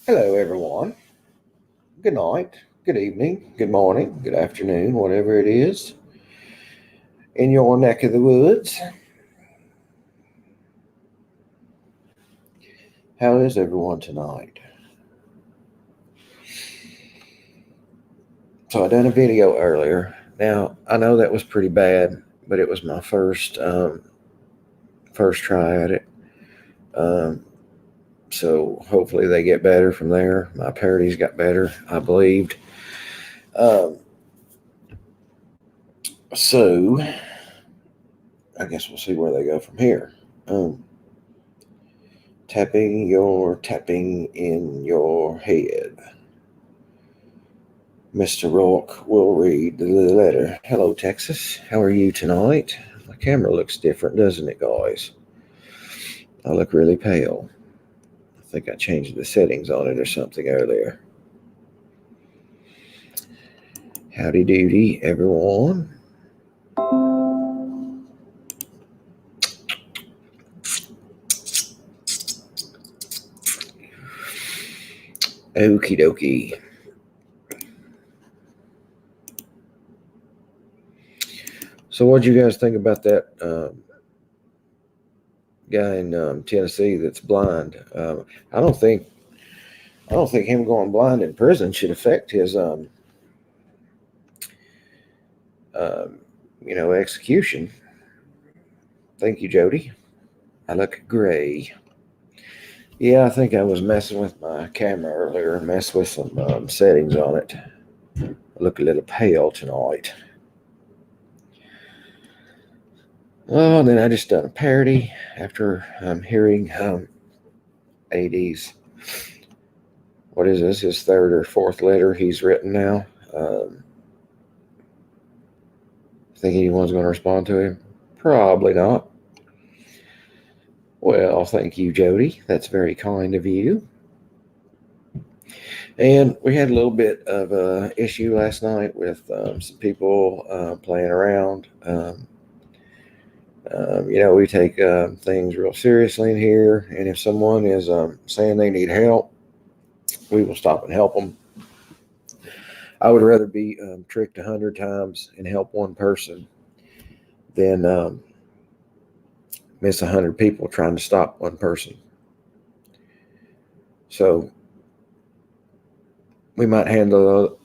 Hello, everyone. Good night, good evening, good morning, good afternoon, whatever it is in your neck of the woods. How is everyone tonight? So I done a video earlier. Now I know that was pretty bad, but it was my first try at it. Um, so hopefully they get better from there. My parodies got better, I believed. Um, so I guess we'll see where they go from here. Um, tapping in your head. Mr. Rourke will read the letter. Hello, Texas. How are you tonight? My camera looks different, doesn't it, guys? I look really pale. I think I changed the settings on it or something earlier. Howdy doody, everyone. Okie dokie. So, what do you guys think about that guy in Tennessee that's blind? I don't think him going blind in prison should affect his um, execution. Thank you, Jody. I look gray. Yeah, I think I was messing with my camera earlier, messed with some settings on it. I look a little pale tonight. Oh, and then I just done a parody after hearing AD's, what is this, his third or fourth letter he's written now. Think anyone's going to respond to him? Probably not. Well, thank you, Jody. That's very kind of you. And we had a little bit of a issue last night with some people playing around. We take things real seriously in here, and if someone is saying they need help, we will stop and help them. I would rather be tricked 100 times and help one person than miss 100 people trying to stop one person. So we might handle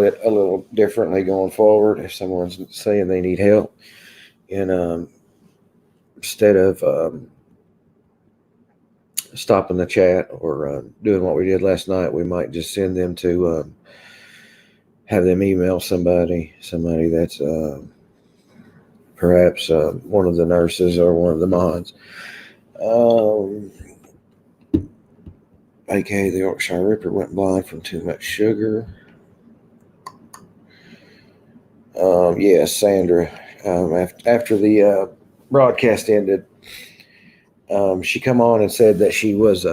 it a little differently going forward if someone's saying they need help, and instead of stopping the chat or doing what we did last night, we might just send them to have them email somebody that's perhaps one of the nurses or one of the mods. AKA the Yorkshire Ripper went blind from too much sugar. Yes, Sandra. After the broadcast ended, she come on and said that she was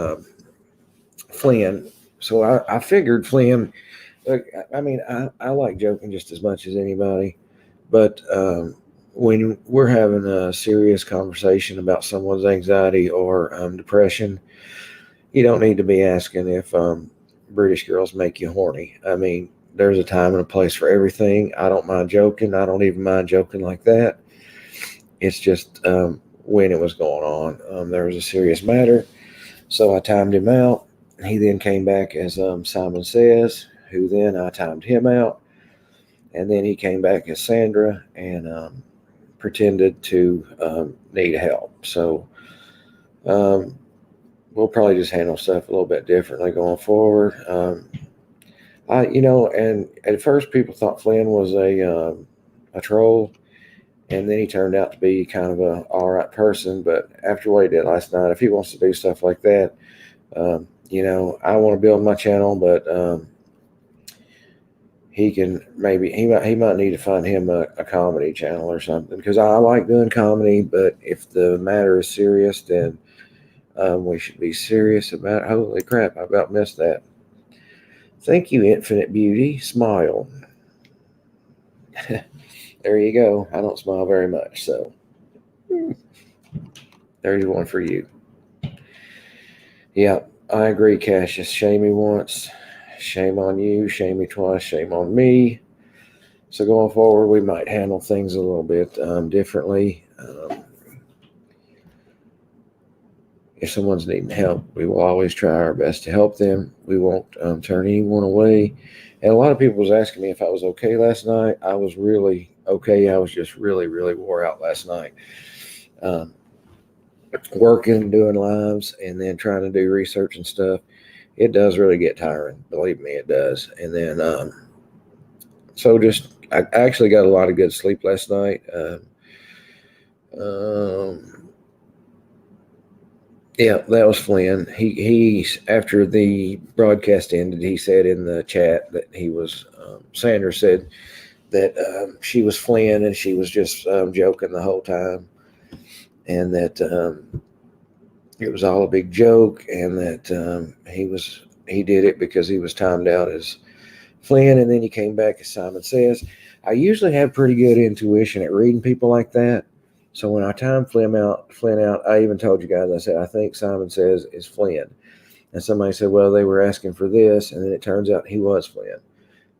Flynn. So I figured Flynn. Look, I mean, I like joking just as much as anybody, but when we're having a serious conversation about someone's anxiety or depression, you don't need to be asking if British girls make you horny. I mean, there's a time and a place for everything. I don't mind joking. I don't even mind joking like that. It's just when it was going on. There was a serious matter. So I timed him out. He then came back as Simon Says, who then I timed him out. And then he came back as Sandra and pretended to need help. So we'll probably just handle stuff a little bit differently going forward. And at first people thought Flynn was a troll, and then he turned out to be kind of a all right person. But after what he did last night, if he wants to do stuff like that, I want to build my channel, but he might need to find him a comedy channel or something, because I like doing comedy. But if the matter is serious, then we should be serious about it. Holy crap! I about missed that. Thank you, Infinite Beauty. Smile. There you go. I don't smile very much, so there's one for you. Yeah. I agree, Cassius. Shame me once, shame on you. Shame me twice, shame on me. So going forward, we might handle things a little bit differently. If someone's needing help, we will always try our best to help them. We won't turn anyone away. And a lot of people was asking me if I was okay last night. I was really okay. I was just really, really wore out last night. Um, Working, doing lives, and then trying to do research and stuff. It does really get tiring. Believe me, it does. And then, so just, I actually got a lot of good sleep last night. Um, Yeah, that was Flynn. He after the broadcast ended, he said in the chat that he was Sanders said that she was Flynn and she was just joking the whole time, and that it was all a big joke, and that he did it because he was timed out as Flynn, and then he came back as Simon Says. I usually have pretty good intuition at reading people like that. So when I timed Flynn out, I even told you guys, I said, I think Simon Says is Flynn. And somebody said, well, they were asking for this. And then it turns out he was Flynn.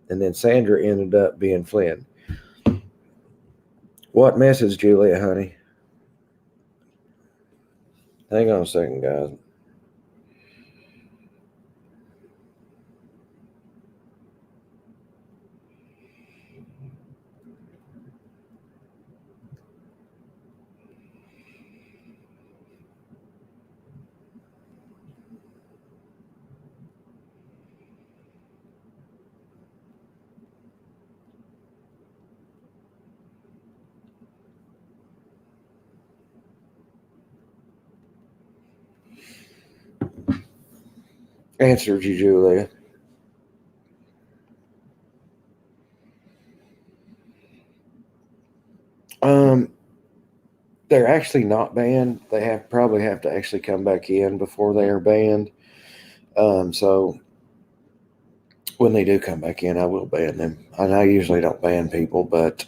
And then Sandra ended up being Flynn. What message, Julia, honey? Hang on a second, guys. Answered you, Julia. Um, they're actually not banned. They probably have to actually come back in before they are banned. So when they do come back in, I will ban them. And I usually don't ban people, but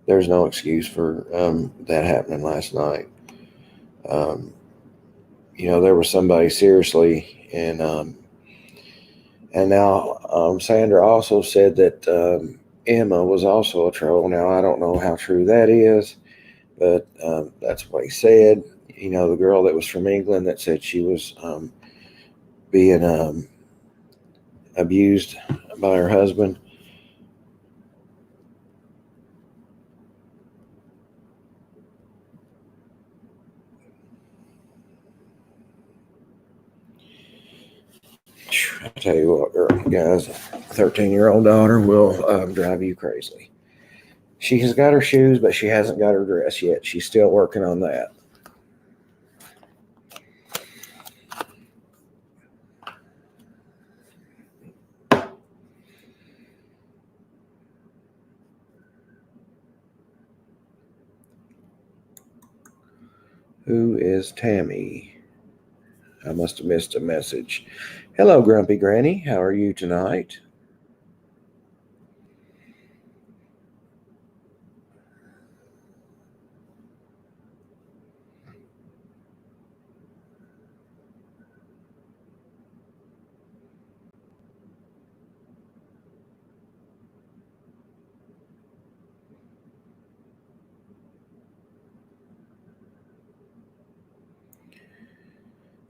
there's no excuse for that happening last night. Um, there was somebody seriously, and now Sandra also said that Emma was also a troll. Now I don't know how true that is, but that's what he said. The girl that was from England that said she was being abused by her husband. I tell you what, girl, guys, 13-year-old daughter will drive you crazy. She has got her shoes, but she hasn't got her dress yet. She's still working on that. Who is Tammy? I must have missed a message. Hello, Grumpy Granny. How are you tonight?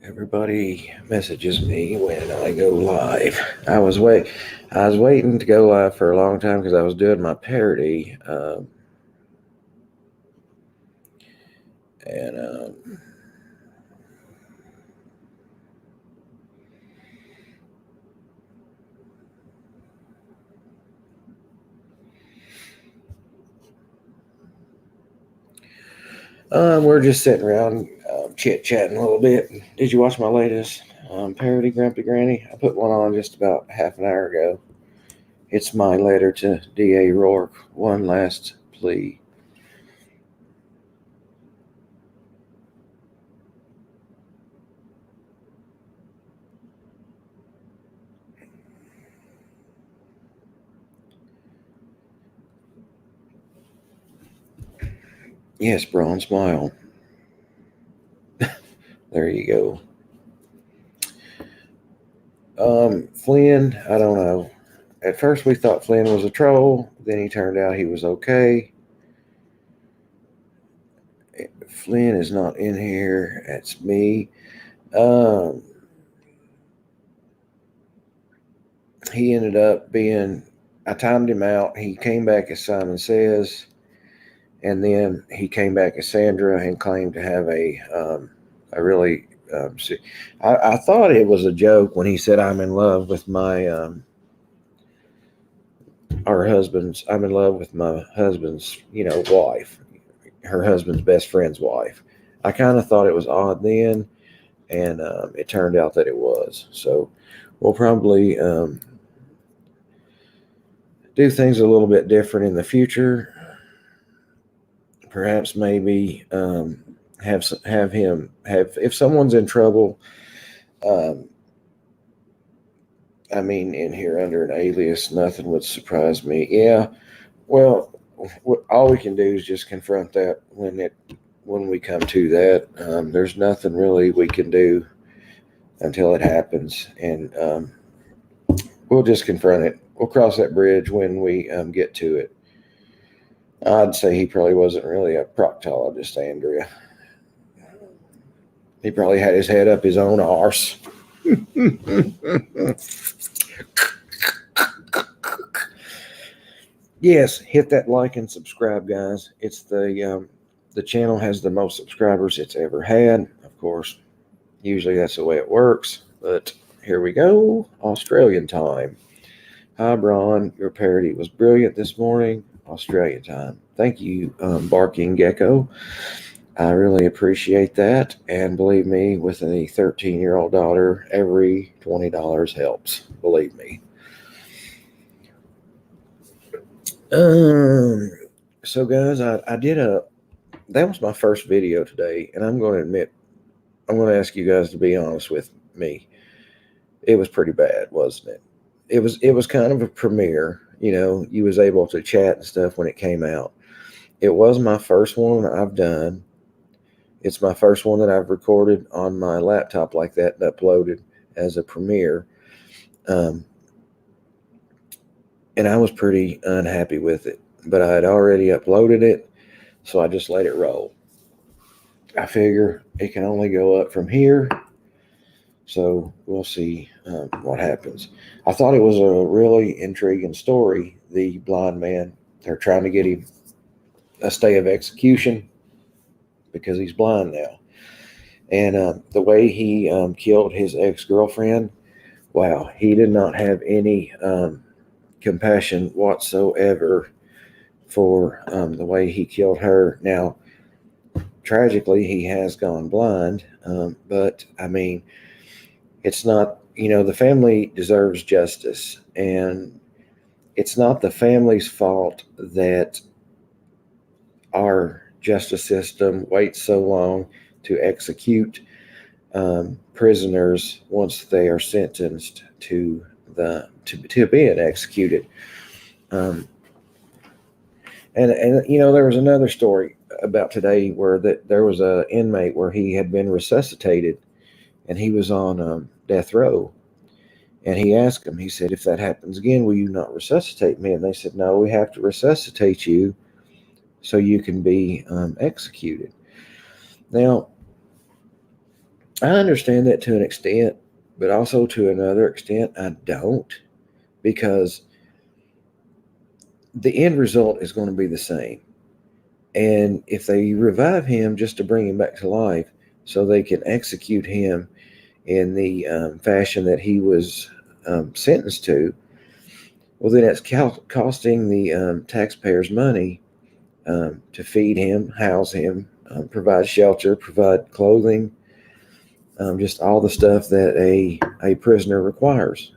Everybody messages me when I go live. I was waiting to go live for a long time because I was doing my parody, and we're just sitting around chit chatting a little bit. Did you watch my latest parody, Grumpy Granny? I put one on just about half an hour ago. It's my letter to D.A. Rourke. One last plea. Yes, Braun, smile. There you go. Flynn, I don't know. At first we thought Flynn was a troll. Then he turned out he was okay. Flynn is not in here. That's me. Um, he ended up being, I timed him out. He came back as Simon Says, and then he came back as Sandra and claimed to have a really, I thought it was a joke when he said, I'm in love with I'm in love with my husband's, wife, her husband's best friend's wife. I kind of thought it was odd then, and it turned out that it was. So we'll probably do things a little bit different in the future. Perhaps maybe have him if someone's in trouble. Um, I mean, in here under an alias, nothing would surprise me. Yeah, well, all we can do is just confront that when we come to that. There's nothing really we can do until it happens, and we'll just confront it. We'll cross that bridge when we get to it. I'd say he probably wasn't really a proctologist, Andrea. He probably had his head up his own arse. Yes, hit that like and subscribe, guys. It's the channel has the most subscribers it's ever had. Of course, usually that's the way it works, but here we go. Australian time. Hi, Bron. Your parody was brilliant this morning. Australian time. Thank you, Barking Gecko. I really appreciate that. And believe me, with a 13-year-old daughter, every $20 helps. Believe me. So guys, that was my first video today, and I'm going to admit, I'm going to ask you guys to be honest with me. It was pretty bad, wasn't it? It was kind of a premiere, you was able to chat and stuff when it came out. It was my first one I've done. It's my first one that I've recorded on my laptop like that and uploaded as a premiere. And I was pretty unhappy with it, but I had already uploaded it, so I just let it roll. I figure it can only go up from here, so we'll see what happens. I thought it was a really intriguing story. The blind man, they're trying to get him a stay of execution because he's blind now. And the way he killed his ex-girlfriend, wow, he did not have any compassion whatsoever for the way he killed her. Now, tragically, he has gone blind, but I mean, it's not, the family deserves justice, and it's not the family's fault that our justice system waits so long to execute prisoners once they are sentenced to being executed. And there was another story about today where there was an inmate where he had been resuscitated, and he was on death row. And he asked him, he said, if that happens again, will you not resuscitate me? And they said, no, we have to resuscitate you so you can be executed. Now, I understand that to an extent, but also to another extent, I don't, because the end result is going to be the same. And if they revive him just to bring him back to life so they can execute him in the fashion that he was sentenced to, well, then it's costing the taxpayers money to feed him, house him, provide shelter, provide clothing, just all the stuff that a prisoner requires,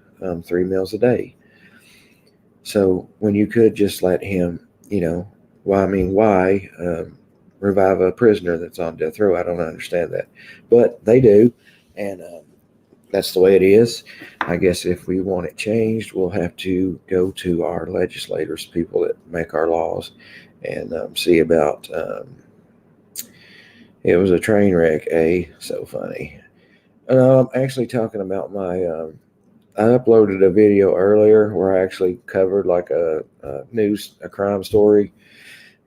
3 meals a day. So when you could just let him, why revive a prisoner that's on death row? I don't understand that, but they do, and that's the way it is. I guess if we want it changed, we'll have to go to our legislators, people that make our laws, and see about. It was a train wreck, eh? So funny. I'm actually talking about my I uploaded a video earlier where I actually covered like a crime story,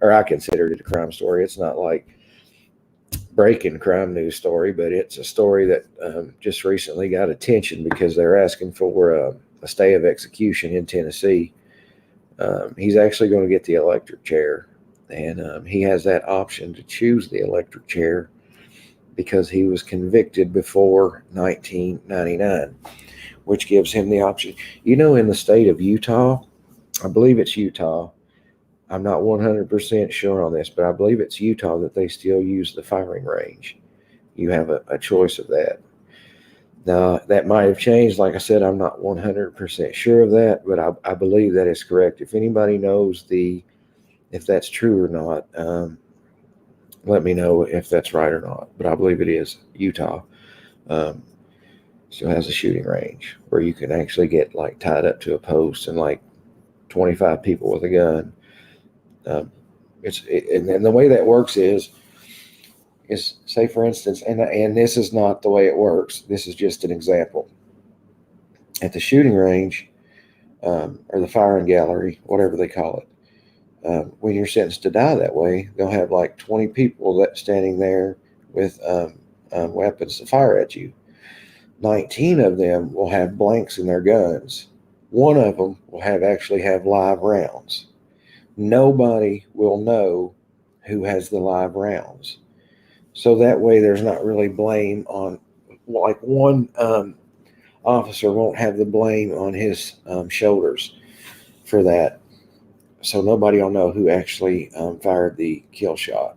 or I considered it a crime story. It's not like breaking crime news story, but it's a story that just recently got attention because they're asking for a stay of execution in Tennessee. He's actually going to get the electric chair, and he has that option to choose the electric chair because he was convicted before 1999, which gives him the option. In the state of Utah, I believe it's Utah. I'm not 100% sure on this, but I believe it's Utah that they still use the firing range. You have a choice of that. Now, that might have changed. Like I said, I'm not 100% sure of that, but I believe that is correct. If anybody knows if that's true or not, let me know if that's right or not. But I believe it is. Utah um, still has a shooting range where you can actually get like tied up to a post and like 25 people with a gun. Um, and the way that works is say for instance, and this is not the way it works. This is just an example. At the shooting range, or the firing gallery, whatever they call it, when you're sentenced to die that way, they'll have like 20 people that standing there with weapons to fire at you. 19 of them will have blanks in their guns. One of them will actually have live rounds. Nobody will know who has the live rounds. So that way there's not really blame on, like one officer won't have the blame on his shoulders for that. So nobody will know who actually fired the kill shot.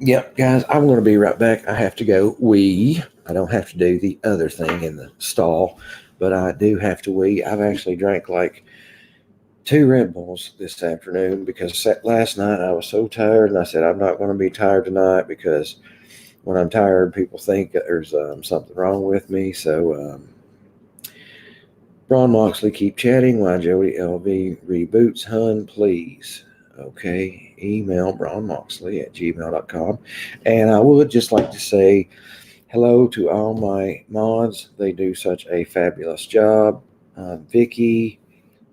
Yep, guys, I'm going to be right back. I have to go wee. I don't have to do the other thing in the stall, but I do have to wee. I've actually drank like 2 Red Bulls this afternoon because last night I was so tired, and I said I'm not going to be tired tonight because when I'm tired, people think that there's something wrong with me. So, Ron Moxley, keep chatting while Jody LV reboots, hun, please. Okay, email bronmoxley@gmail.com. And I would just like to say hello to all my mods. They do such a fabulous job. Vicky,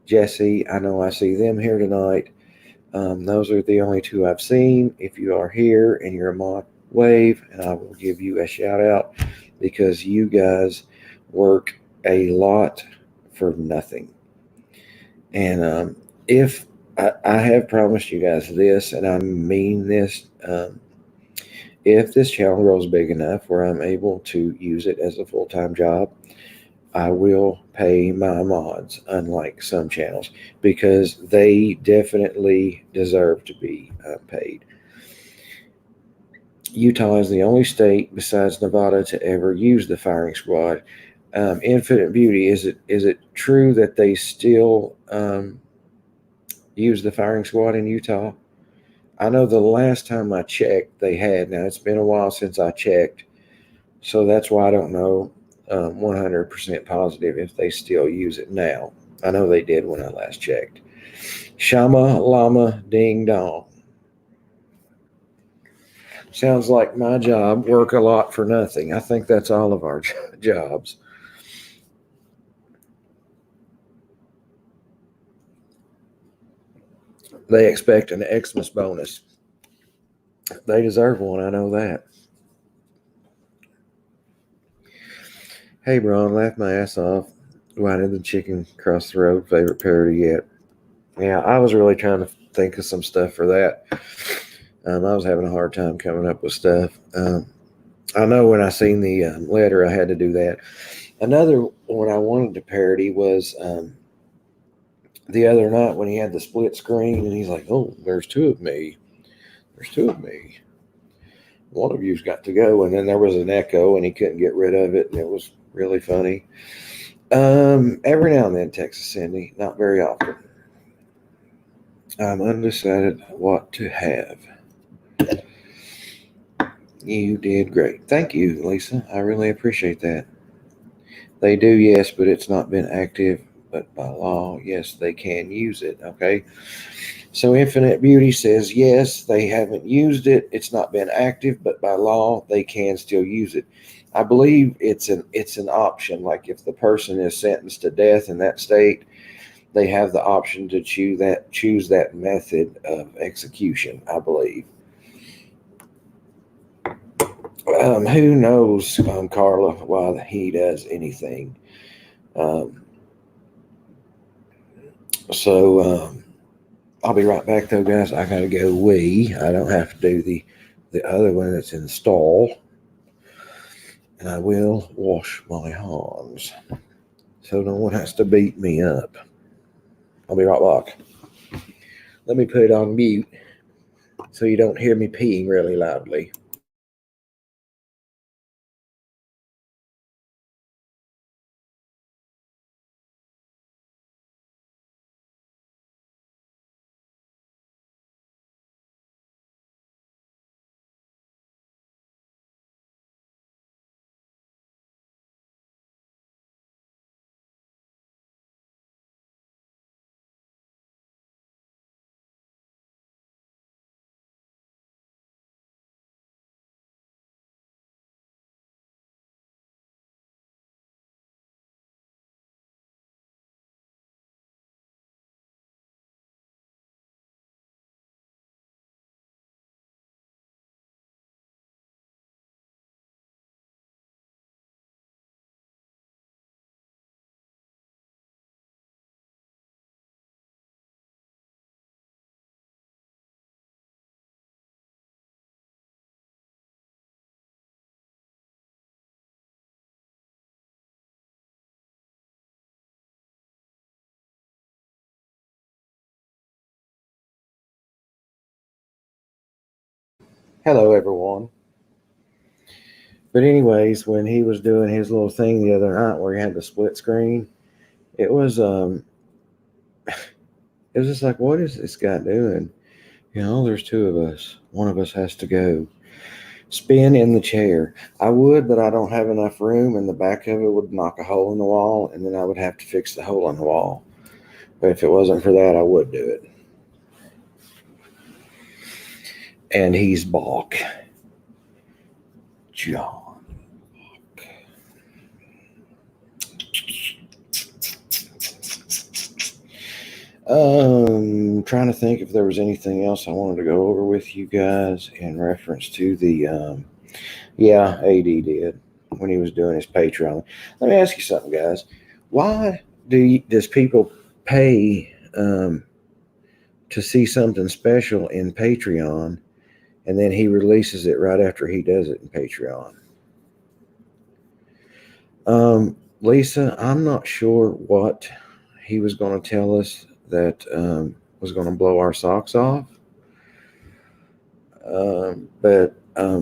Jesse, I know I see them here tonight. Those are the only 2 I've seen. If you are here and you're a mod, wave, and I will give you a shout out because you guys work a lot for nothing. And if I have promised you guys this, and I mean this, if this channel grows big enough where I'm able to use it as a full-time job, I will pay my mods, unlike some channels, because they definitely deserve to be paid. Utah is the only state besides Nevada to ever use the firing squad. Infinite Beauty, is it true that they still use the firing squad in Utah? I know the last time I checked, they had. Now, it's been a while since I checked, so that's why I don't know 100% positive if they still use it now. I know they did when I last checked. Shama Lama Ding Dong. Sounds like my job, work a lot for nothing. I think that's all of our jobs. They expect an Xmas bonus. They deserve one, I know that. Hey, Bron, laughed my ass off. Why did the chicken cross the road? Favorite parody yet? Yeah, I was really trying to think of some stuff for that. I was having a hard time coming up with stuff. I know when I seen the letter, I had to do that. Another one I wanted to parody was the other night when he had the split screen, and he's like, "Oh, there's 2 of me. There's 2 of me. One of you's got to go." And then there was an echo, and he couldn't get rid of it, and it was really funny. Every now and then, Texas Cindy, not very often. I'm undecided what to have. You did great. Thank you, Lisa. I really appreciate that. They do, yes, but it's not been active. But by law, yes, they can use it. Okay. So Infinite Beauty says, yes, they haven't used it. It's not been active, but by law, they can still use it. I believe it's an option. Like if the person is sentenced to death in that state, they have the option to choose that method of execution, I believe. Who knows, Carla, why he does anything. Um, so I'll be right back, though, guys. I gotta go wee. I don't have to do the other one that's in the stall, and I will wash my hands, so no one has to beat me up. I'll be right back. Let me put it on mute so you don't hear me peeing really loudly. Hello, everyone. But anyways, when he was doing his little thing the other night where he had the split screen, it was it was just like, what is this guy doing? There's two of us. One of us has to go. Spin in the chair. I would, but I don't have enough room, and the back of it would knock a hole in the wall, and then I would have to fix the hole in the wall. But if it wasn't for that, I would do it. And he's Bach. John. Trying to think if there was anything else I wanted to go over with you guys in reference to the yeah, AD did when he was doing his Patreon. Let me ask you something, guys. Why does people pay to see something special in Patreon, and then he releases it right after he does it in Patreon? Lisa, I'm not sure what he was going to tell us that was going to blow our socks off. But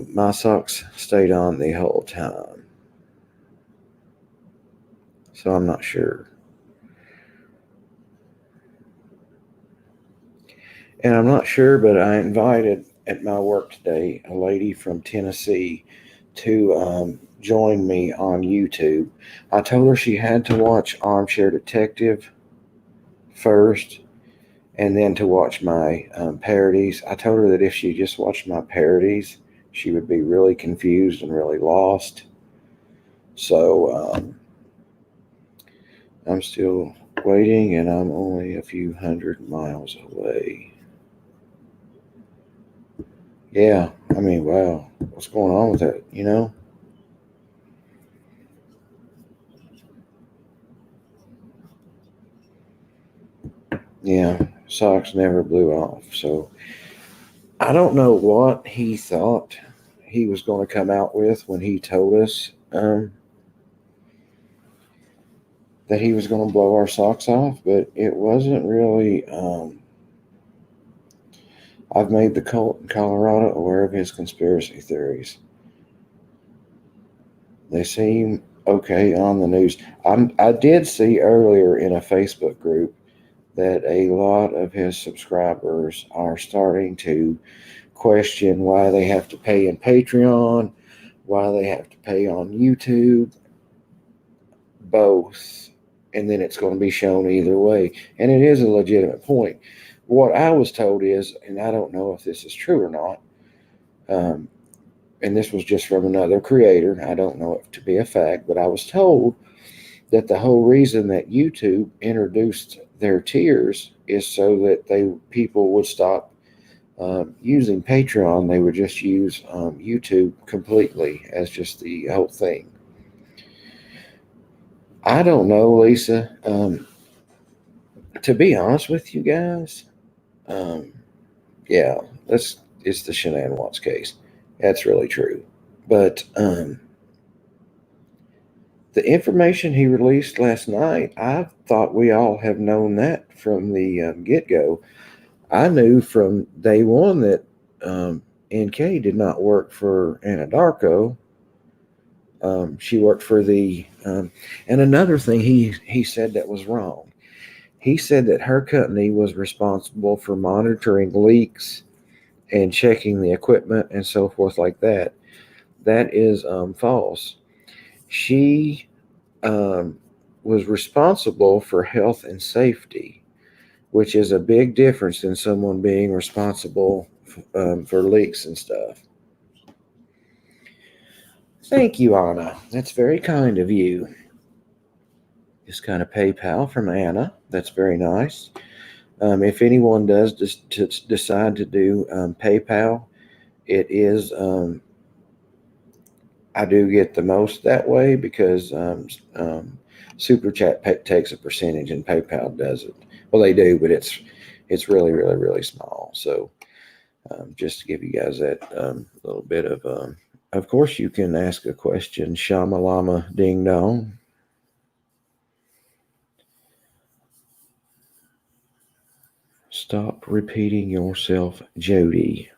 my socks stayed on the whole time. So I'm not sure. And I'm not sure, but I invited at my work today a lady from Tennessee to join me on YouTube. I told her she had to watch Armchair Detective first and then to watch my parodies. I told her that if she just watched my parodies, she would be really confused and really lost. So I'm still waiting, and I'm only a few hundred miles away. Yeah, I mean, wow, what's going on with that, Yeah, socks never blew off. So I don't know what he thought he was going to come out with when he told us that he was going to blow our socks off, but it wasn't really. I've made the cult in Colorado aware of his conspiracy theories. They seem okay on the news. I did see earlier in a Facebook group that a lot of his subscribers are starting to question why they have to pay in Patreon, why they have to pay on YouTube, both, and then it's going to be shown either way. And it is a legitimate point. What I was told is, and I don't know if this is true or not, and this was just from another creator, I don't know it to be a fact, but I was told that the whole reason that YouTube introduced their tiers is so that people would stop using Patreon. They would just use YouTube completely as just the whole thing. I don't know, Lisa. To be honest with you guys, um, yeah, it's the Shanann Watts case. That's really true. But the information he released last night, I thought we all have known that from the get go. I knew from day one that NK did not work for Anadarko. She worked for and another thing he said that was wrong. He said that her company was responsible for monitoring leaks and checking the equipment and so forth like that. That is false. She was responsible for health and safety, which is a big difference than someone being responsible for leaks and stuff. Thank you, Anna. That's very kind of you. Just kind of PayPal from Anna. That's very nice. If anyone does decide to do PayPal, it is I do get the most that way because Super Chat takes a percentage and PayPal doesn't. Well, they do, but it's really, really, really small. So just to give you guys that little bit of course, you can ask a question. Shama Lama Ding Dong. Stop repeating yourself, Jody.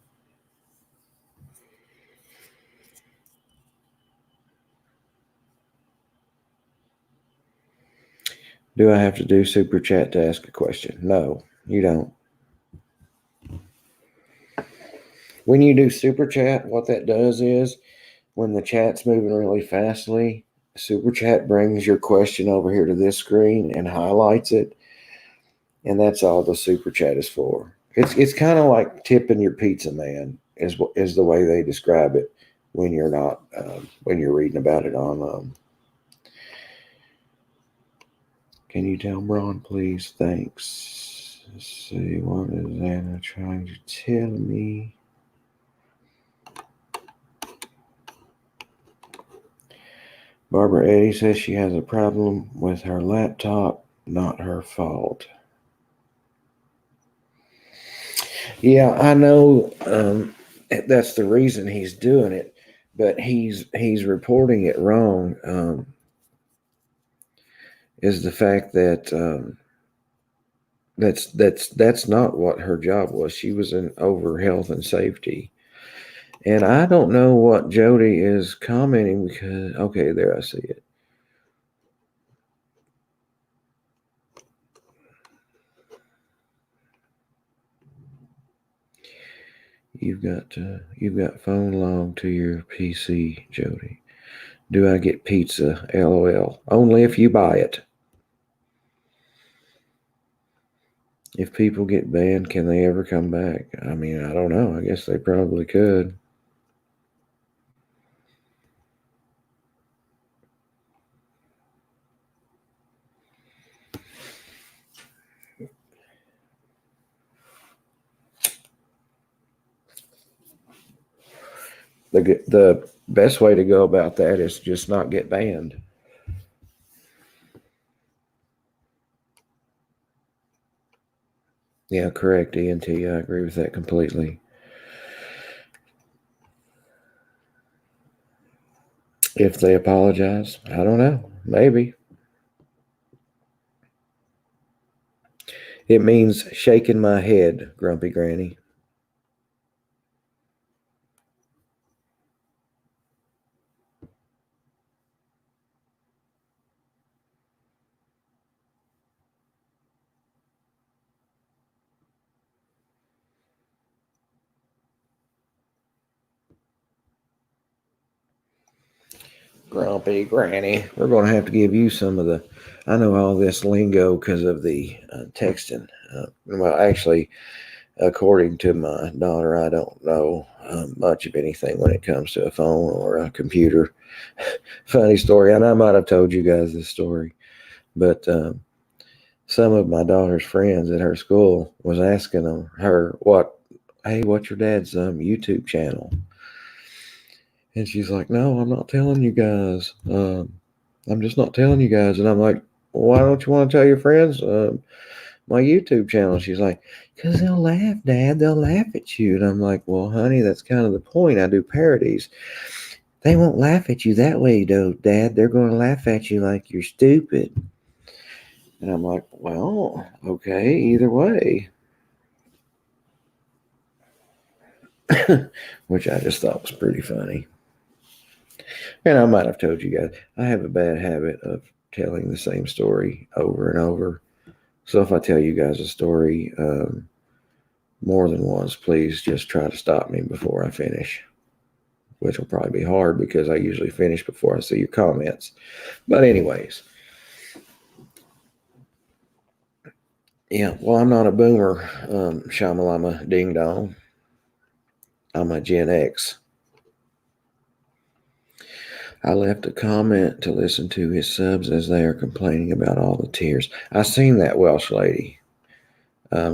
Do I have to do Super Chat to ask a question? No, you don't. When you do Super Chat, what that does is when the chat's moving really fastly, Super Chat brings your question over here to this screen and highlights it. And that's all the Super Chat is for. It's kind of like tipping your pizza man is the way they describe it when you're not when you're reading about it on. Can you tell Braun, please? Thanks. Let's see, what is Anna trying to tell me? Barbara Eddy says she has a problem with her laptop, not her fault. Yeah, I know that's the reason he's doing it, but he's reporting it wrong. Is the fact that that's not what her job was. She was in over health and safety, and I don't know what Jody is commenting because okay, there I see it. You've got phone log to your PC, Jody. Do I get pizza? LOL. Only if you buy it. If people get banned, can they ever come back? I mean, I don't know. I guess they probably could. The best way to go about that is just not get banned. Yeah, correct, ENT. I agree with that completely. If they apologize, I don't know. Maybe. It means shaking my head, Grumpy Granny. Grumpy Granny. We're going to have to give you some of the. I know all this lingo because of the texting. Well, actually, according to my daughter, I don't know much of anything when it comes to a phone or a computer. Funny story, and I might have told you guys this story, but some of my daughter's friends at her school was asking her, hey, what's your dad's YouTube channel? And she's like, no, I'm not telling you guys. I'm just not telling you guys. And I'm like, why don't you want to tell your friends my YouTube channel? She's like, because they'll laugh, Dad. They'll laugh at you. And I'm like, well, honey, that's kind of the point. I do parodies. They won't laugh at you that way, though, Dad. They're going to laugh at you like you're stupid. And I'm like, well, okay, either way. Which I just thought was pretty funny. And I might have told you guys, I have a bad habit of telling the same story over and over. So if I tell you guys a story more than once, please just try to stop me before I finish, which will probably be hard because I usually finish before I see your comments. But anyways, yeah, well, I'm not a boomer, shamalama ding dong. I'm a Gen X. I left a comment to listen to his subs as they are complaining about all the tears. I seen that, Welsh lady.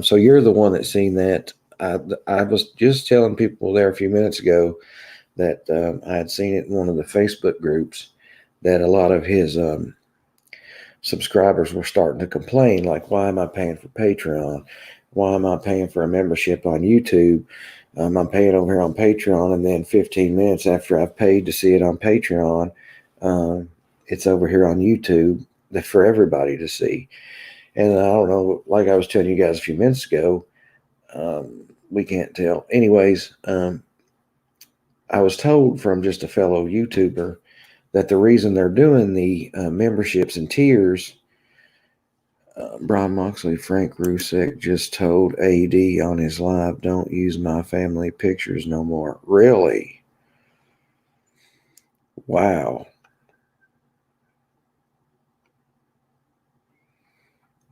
So you're the one that seen that. I was just telling people there a few minutes ago that I had seen it in one of the Facebook groups that a lot of his subscribers were starting to complain, like, why am I paying for Patreon? Why am I paying for a membership on YouTube? I'm paying over here on Patreon, and then 15 minutes after I've paid to see it on Patreon, it's over here on YouTube for everybody to see. And I don't know, like I was telling you guys a few minutes ago, we can't tell. Anyways, I was told from just a fellow YouTuber that the reason they're doing the memberships and tiers, Brian Moxley, Frank Rusek just told AD on his live, don't use my family pictures no more. Really? Wow.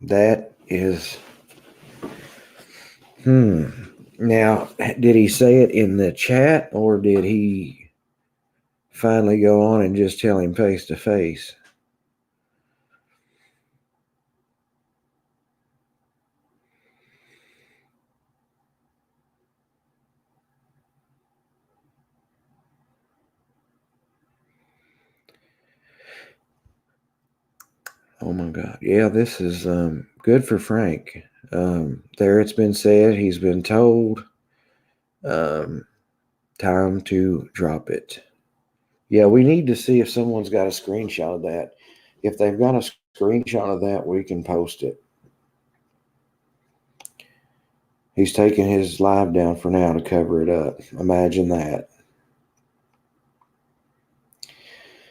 That is, Now, did he say it in the chat or did he finally go on and just tell him face to face? Oh my God. Yeah, this is good for Frank. There it's been said, he's been told, time to drop it. Yeah, we need to see if someone's got a screenshot of that. If they've got a screenshot of that, we can post it. He's taking his live down for now to cover it up. Imagine that.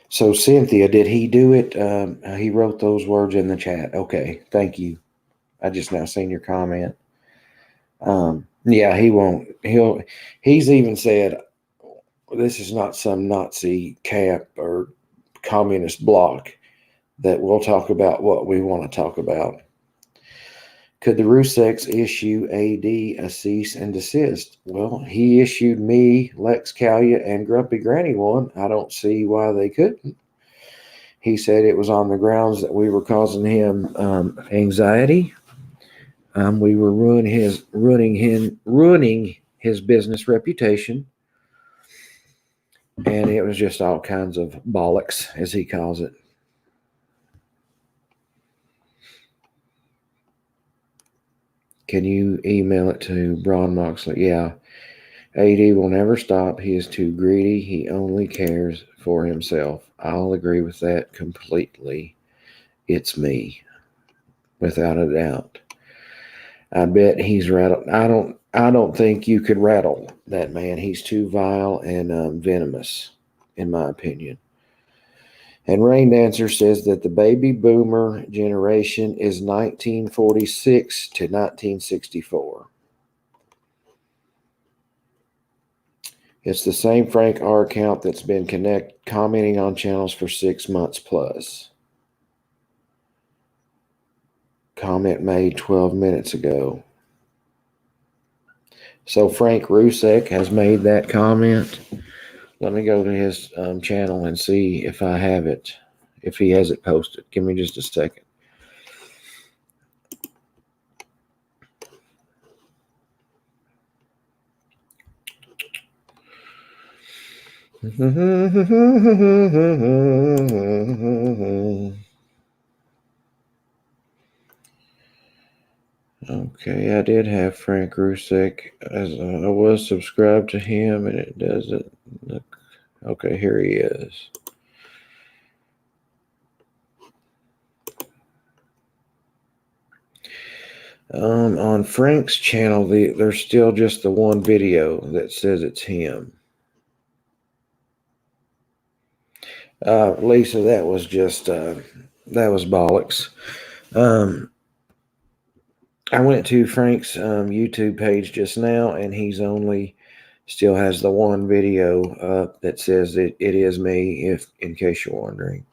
So, Cynthia, did he do it? He wrote those words in the chat. Okay, thank you. I just now seen your comment. Yeah, he won't. He's even said this is not some Nazi camp or communist bloc that we'll talk about what we want to talk about. Could the Ruseks issue AD a cease and desist? Well, he issued me, Lex Calia, and Grumpy Granny one. I don't see why they couldn't. He said it was on the grounds that we were causing him anxiety. We were ruining his business reputation, and it was just all kinds of bollocks, as he calls it. Can you email it to Braun Moxley? Yeah. AD will never stop. He is too greedy. He only cares for himself. I'll agree with that completely. It's me, without a doubt. I bet he's rattled. I don't think you could rattle that man. He's too vile and venomous, in my opinion. And Rain Dancer says that the baby boomer generation is 1946 to 1964. It's the same Frank R account that's been commenting on channels for 6 months plus. Comment made 12 minutes ago. So Frank Rusek has made that comment. Let me go to his channel and see if I have it, if he has it posted. Give me just a second. Okay, I did have Frank Rusek as I was subscribed to him, and it doesn't look. Okay, here he is. On Frank's channel, there's still just the one video that says it's him. Lisa, that was just that was bollocks. I went to Frank's YouTube page just now, and he's only still has the one video up that says it is me, if in case you're wondering.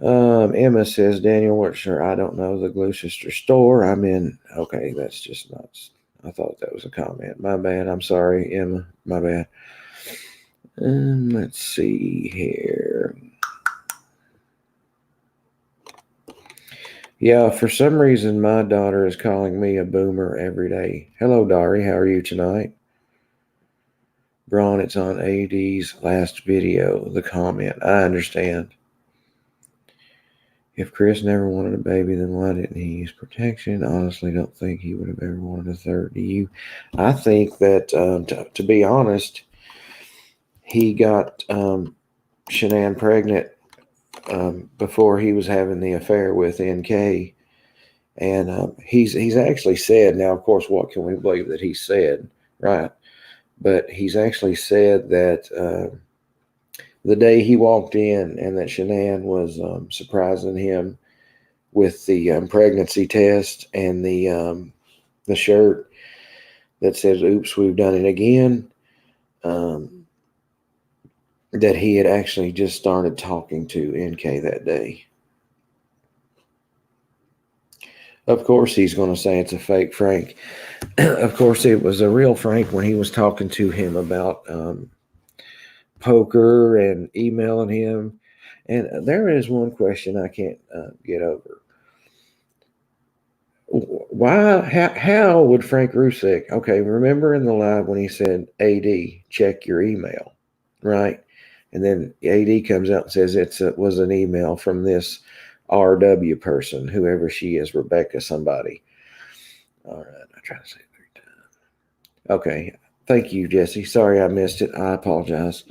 Emma says, Daniel, what's your, I don't know, the Gloucester store I'm in. Okay, that's just nuts. I thought that was a comment. My bad. I'm sorry, Emma. My bad. Let's see here. Yeah, for some reason, my daughter is calling me a boomer every day. Hello, Dari. How are you tonight? Braun, it's on AD's last video, the comment. I understand. If Chris never wanted a baby, then why didn't he use protection? Honestly, don't think he would have ever wanted a third. Do you? I think that, to be honest, he got Shanann pregnant before he was having the affair with NK. And he's actually said, now, of course, what can we believe that he said, right? But he's actually said that the day he walked in and that Shanann was surprising him with the pregnancy test and the shirt that says, oops, we've done it again, that he had actually just started talking to NK that day. Of course, he's going to say it's a fake Frank. Of course, it was a real Frank when he was talking to him about poker and emailing him. And there is one question I can't get over. Why? How would Frank Rusek? Okay, remember in the live when he said, "AD, check your email," right? And then AD comes out and says it was an email from this RW person, whoever she is, Rebecca somebody. All right, I try to say it 3 times. Okay, thank you, Jesse. Sorry I missed it. I apologize.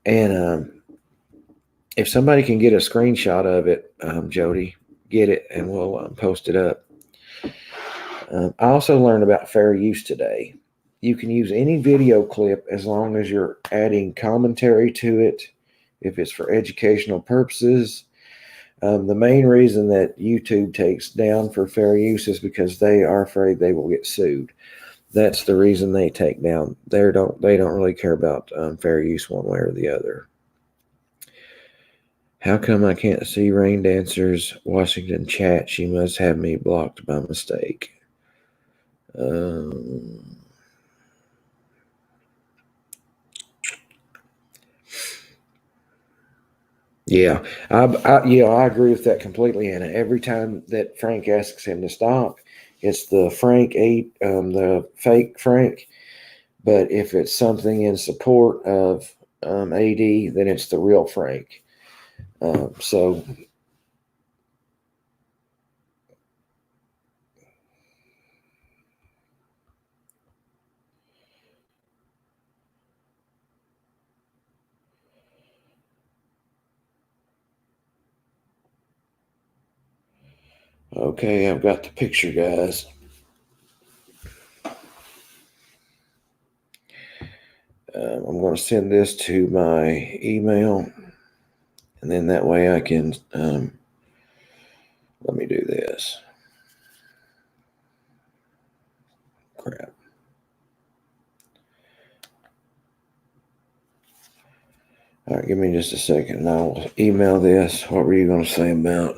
And if somebody can get a screenshot of it, Jody, get it, and we'll post it up. I also learned about fair use today. You can use any video clip as long as you're adding commentary to it, if it's for educational purposes. The main reason that YouTube takes down for fair use is because they are afraid they will get sued. That's the reason they take down. They don't really care about fair use one way or the other. How come I can't see Rain Dancer's Washington chat? She must have me blocked by mistake. Yeah, I agree with that completely, Anna. Every time that Frank asks him to stop, it's the the fake Frank. But if it's something in support of AD, then it's the real Frank. So. Okay, I've got the picture, guys. I'm going to send this to my email, and then that way I can, let me do this. Crap. All right, give me just a second, and I'll email this. What were you going to say about?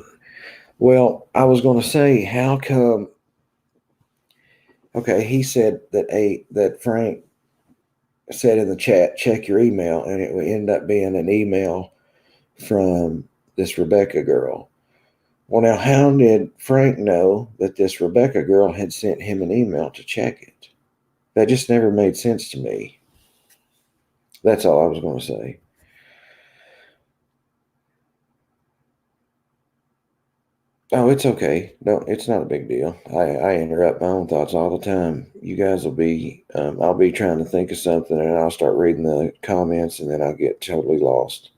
Well, I was going to say, how come Okay, he said that Frank said in the chat, check your email, and it would end up being an email from this Rebecca girl. Well, now, how did Frank know that this Rebecca girl had sent him an email to check it? That just never made sense to me. That's all I was going to say. Oh, it's okay. No, it's not a big deal. I interrupt my own thoughts all the time. You guys will be, I'll be trying to think of something and I'll start reading the comments and then I'll get totally lost.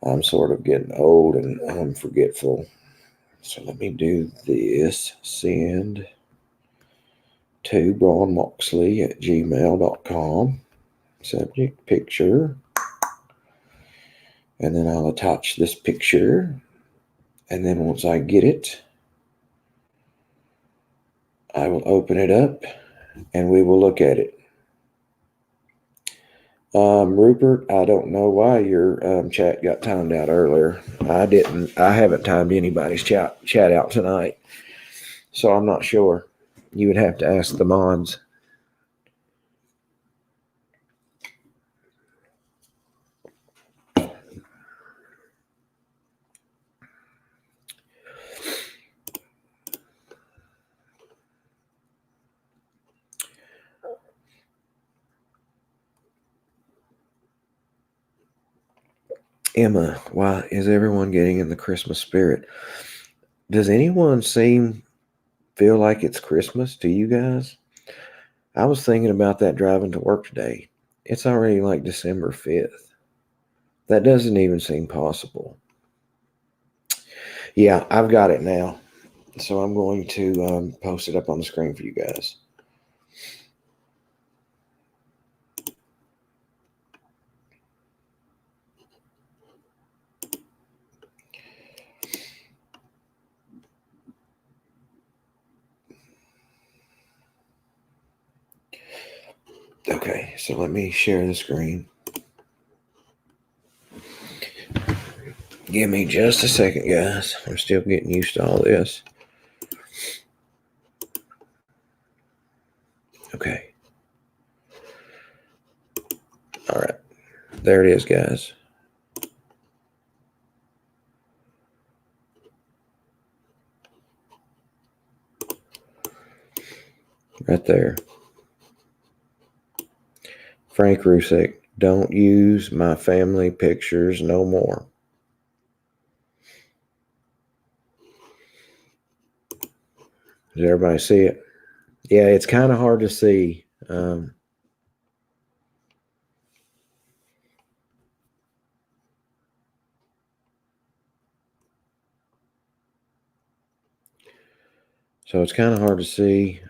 I'm sort of getting old and I'm forgetful. So let me do this. Send to Moxley at gmail.com. Subject picture. And then I'll attach this picture. And then once I get it, I will open it up and we will look at it. Rupert, I don't know why your chat got timed out earlier. I haven't timed anybody's chat out tonight. So I'm not sure. You would have to ask the mods. Emma, why is everyone getting in the Christmas spirit? Does anyone feel like it's Christmas to you guys? I was thinking about that driving to work today. It's already like December 5th. That doesn't even seem possible. Yeah, I've got it now. So I'm going to post it up on the screen for you guys. Okay, so let me share the screen. Give me just a second, guys. I'm still getting used to all this. Okay. All right. There it is, guys. Right there. Frank Rusick, don't use my family pictures no more. Does everybody see it? Yeah, it's kind of hard to see. So it's kind of hard to see.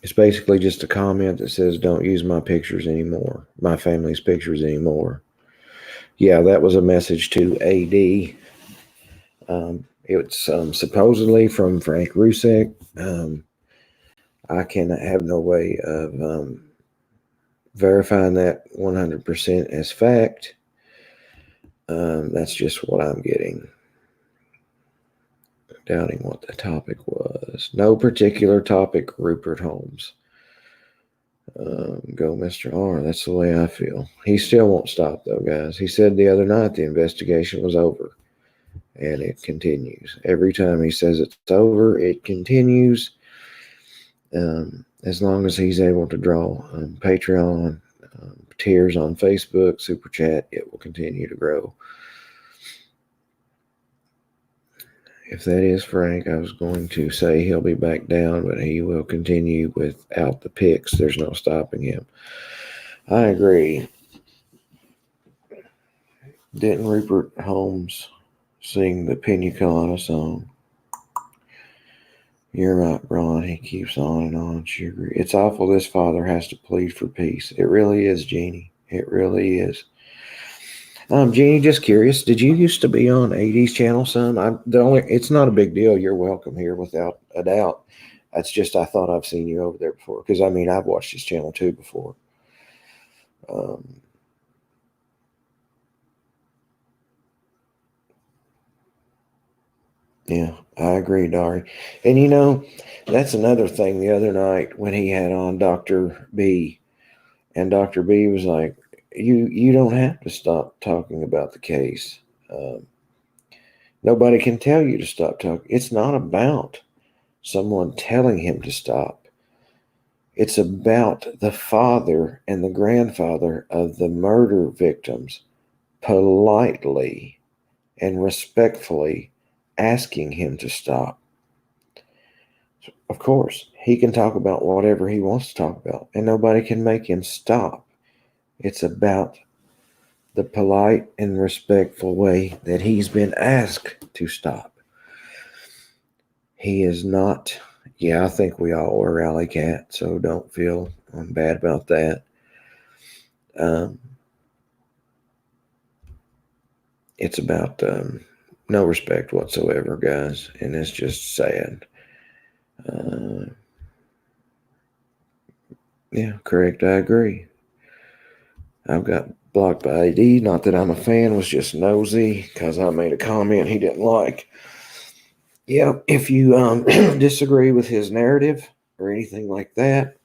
It's basically just a comment that says, don't use my pictures anymore, my family's pictures anymore. Yeah, that was a message to AD. It's supposedly from Frank Rusick. I can have no way of verifying that 100% as fact. That's just what I'm getting. Doubting what the topic was. No particular topic, Rupert Holmes. Go, Mr. R. That's the way I feel. He still won't stop, though, guys. He said the other night the investigation was over. And it continues. Every time he says it's over, it continues. As long as he's able to draw Patreon, tiers on Facebook, Super Chat, it will continue to grow. If that is Frank, I was going to say he'll be back down, but he will continue without the pics. There's no stopping him. I agree. Didn't Rupert Holmes sing the Pina Colada song? You're right, Ron. He keeps on and on. Sugar. It's awful this father has to plead for peace. It really is, Jeannie. It really is. Jeannie, just curious, did you used to be on AD's channel, son? It's not a big deal. You're welcome here without a doubt. That's just I thought I've seen you over there before. Because I've watched his channel too before. Yeah, I agree, Dari. And you know, that's another thing the other night when he had on Dr. B, and Dr. B was like, you don't have to stop talking about the case. Um, Nobody can tell you to stop talking. It's not about someone telling him to stop. It's about the father and the grandfather of the murder victims politely and respectfully asking him to stop. Of course, he can talk about whatever he wants to talk about, and nobody can make him stop. It's about the polite and respectful way that he's been asked to stop. He is not, yeah, I think we all were alley cat, so don't feel bad about that. Um, it's about no respect whatsoever, guys, and it's just sad. Uh, yeah, correct. I agree. I've got blocked by AD. Not that I'm a fan, was just nosy because I made a comment he didn't like. Yeah, if you disagree with his narrative or anything like that,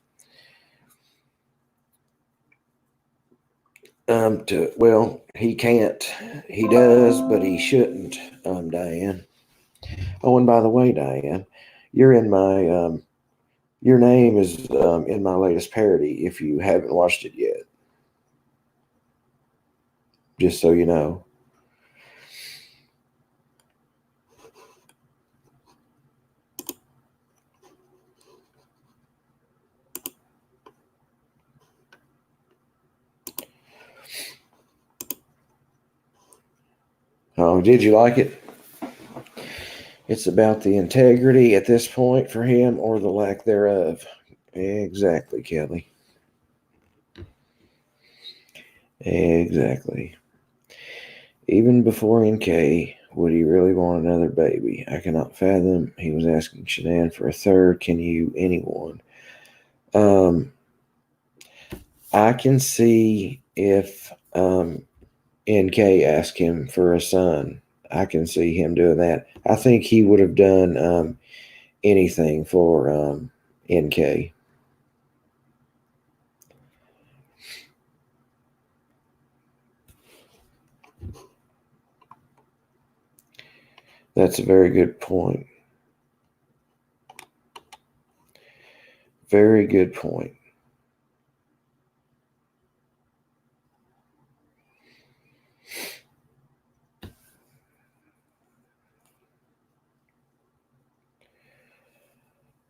he can't. He does, but he shouldn't, Diane. Oh, and by the way, Diane, you're in my your name is in my latest parody. If you haven't watched it yet, just so you know. Oh, did you like it? It's about the integrity at this point for him or the lack thereof. Exactly, Kelly. Exactly. Even before NK, would he really want another baby? I cannot fathom. He was asking Shanann for a third. Can you, anyone? Um, I can see if NK asked him for a son. I can see him doing that. I think he would have done anything for NK. That's a very good point. Very good point.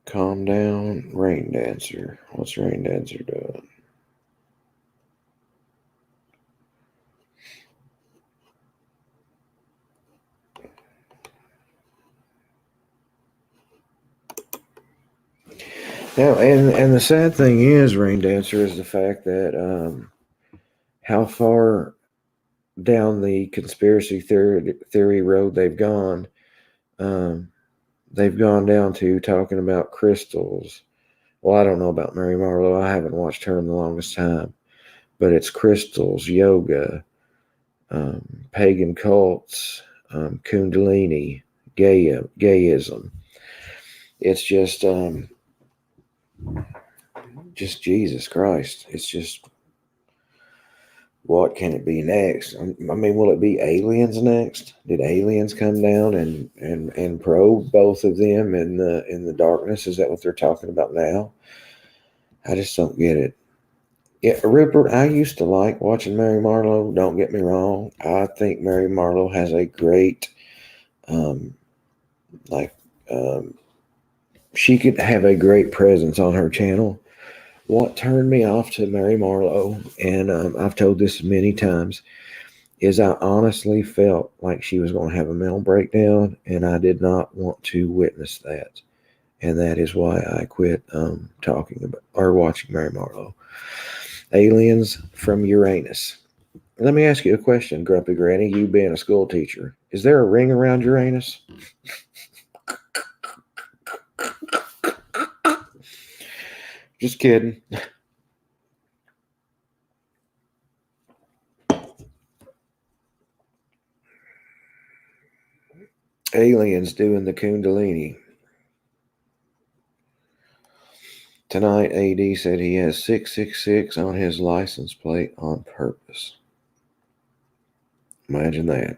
Calm down, Rain Dancer. What's Rain Dancer doing? Now, and the sad thing is, Rain Dancer, is the fact that how far down the conspiracy theory road they've gone. Um, they've gone down to talking about crystals. Well, I don't know about Mary Marlowe. I haven't watched her in the longest time, but it's crystals, yoga, pagan cults, Kundalini, gayism. It's just Jesus Christ. It's just what can it be next? I mean, will it be aliens next? Did aliens come down and probe both of them in the darkness? Is that what they're talking about now? I just don't get it. Yeah, Rupert, I used to like watching Mary Marlowe. Don't get me wrong. I think Mary Marlowe has a great, um, like, um, she could have a great presence on her channel. What turned me off to Mary Marlowe, and I've told this many times, is I honestly felt like she was going to have a mental breakdown, and I did not want to witness that. And that is why I quit talking about or watching Mary Marlowe. Aliens from Uranus. Let me ask you a question, Grumpy Granny. You being a school teacher, is there a ring around Uranus? Just kidding. Aliens doing the Kundalini. Tonight, AD said he has 666 on his license plate on purpose. Imagine that.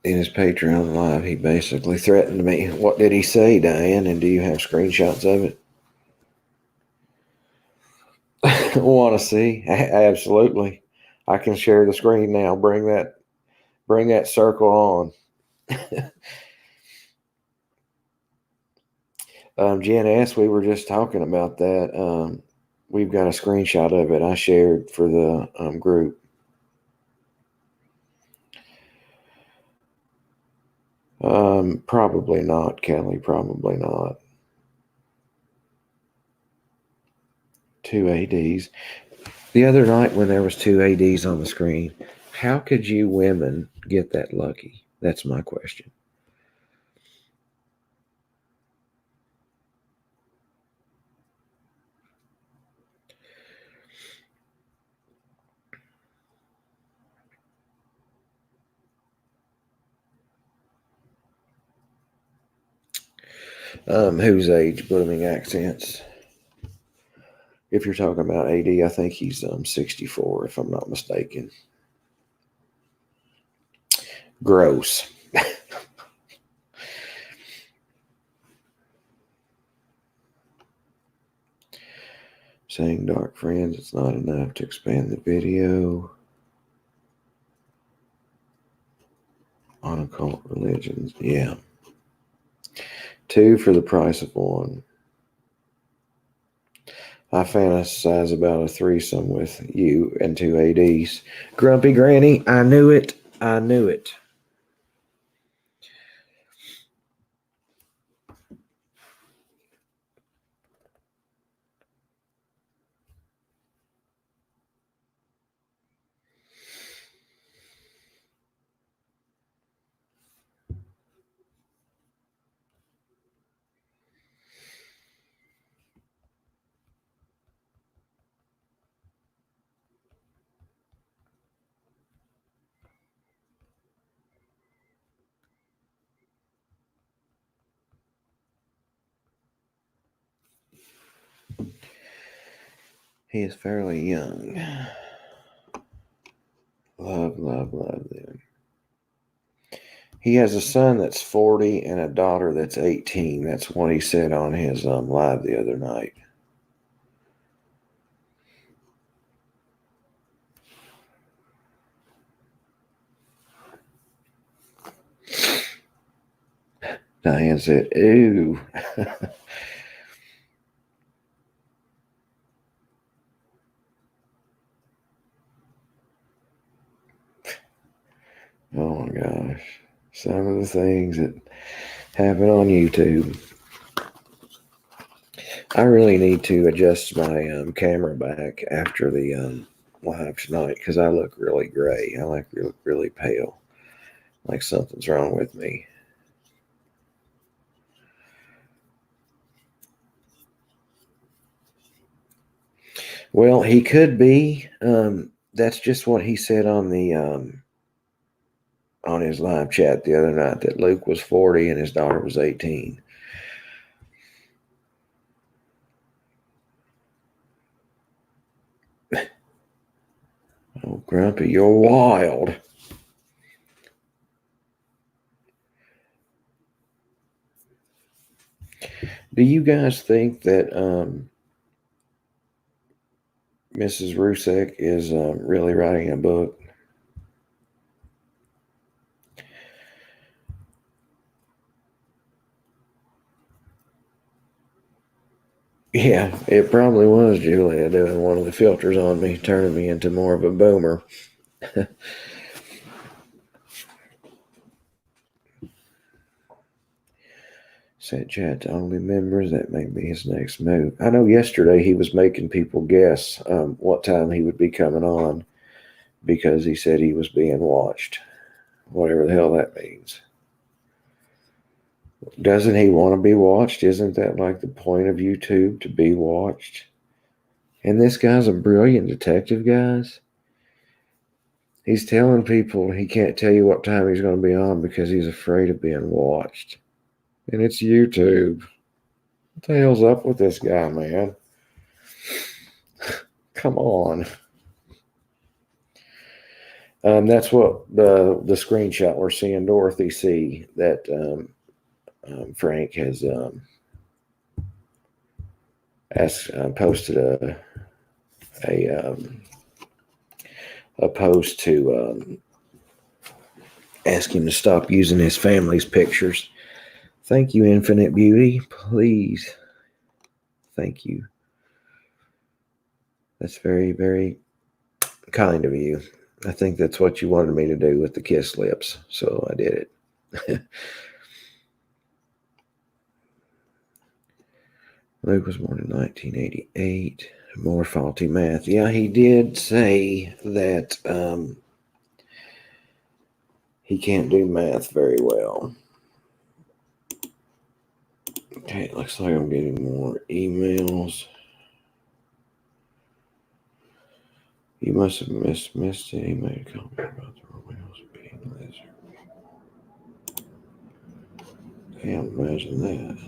In his Patreon live, he basically threatened me. What did he say, Diane? And do you have screenshots of it? Want to see? Absolutely. I can share the screen now. Bring that circle on. Jen asked, we were just talking about that. We've got a screenshot of it I shared for the group. Probably not, Kelly. Probably not. 2 ADs. The other night when there was 2 ADs on the screen, how could you women get that lucky? That's my question. Whose age? Blooming accents. If you're talking about AD, I think he's 64, if I'm not mistaken. Gross. Saying dark friends, it's not enough to expand the video on occult religions. Yeah. 2 for the price of 1. I fantasize about a threesome with you and 2 ADs. Grumpy Granny, I knew it. I knew it. He is fairly young. Love them. He has a son that's 40 and a daughter that's 18. That's what he said on his live the other night. Diane said, ooh. Oh my gosh. Some of the things that happen on YouTube. I really need to adjust my camera back after the live tonight because I look really gray. I look really pale. Like something's wrong with me. Well, he could be. That's just what he said on the on his live chat the other night, that Luke was 40 and his daughter was 18. Oh, Grumpy, you're wild. Do you guys think that Mrs. Rusek is really writing a book? Yeah, it probably was Julia doing one of the filters on me, turning me into more of a boomer. Said chat to only members. That may be his next move. I know yesterday he was making people guess what time he would be coming on because he said he was being watched. Whatever the hell that means. Doesn't he want to be watched? Isn't that like the point of YouTube, to be watched? And this guy's a brilliant detective, guys. He's telling people he can't tell you what time he's going to be on because he's afraid of being watched. And it's YouTube. What the hell's up with this guy, man? Come on. That's what the screenshot we're seeing Dorothy see that Frank has posted a post to ask him to stop using his family's pictures. Thank you, Infinite Beauty. Please. Thank you. That's very, very kind of you. I think that's what you wanted me to do with the kiss lips, so I did it. Luke was born in 1988. More faulty math. Yeah, he did say that he can't do math very well. Okay, it looks like I'm getting more emails. You must have missed it. He made a comment about the Romeos being lizard. Can't imagine that.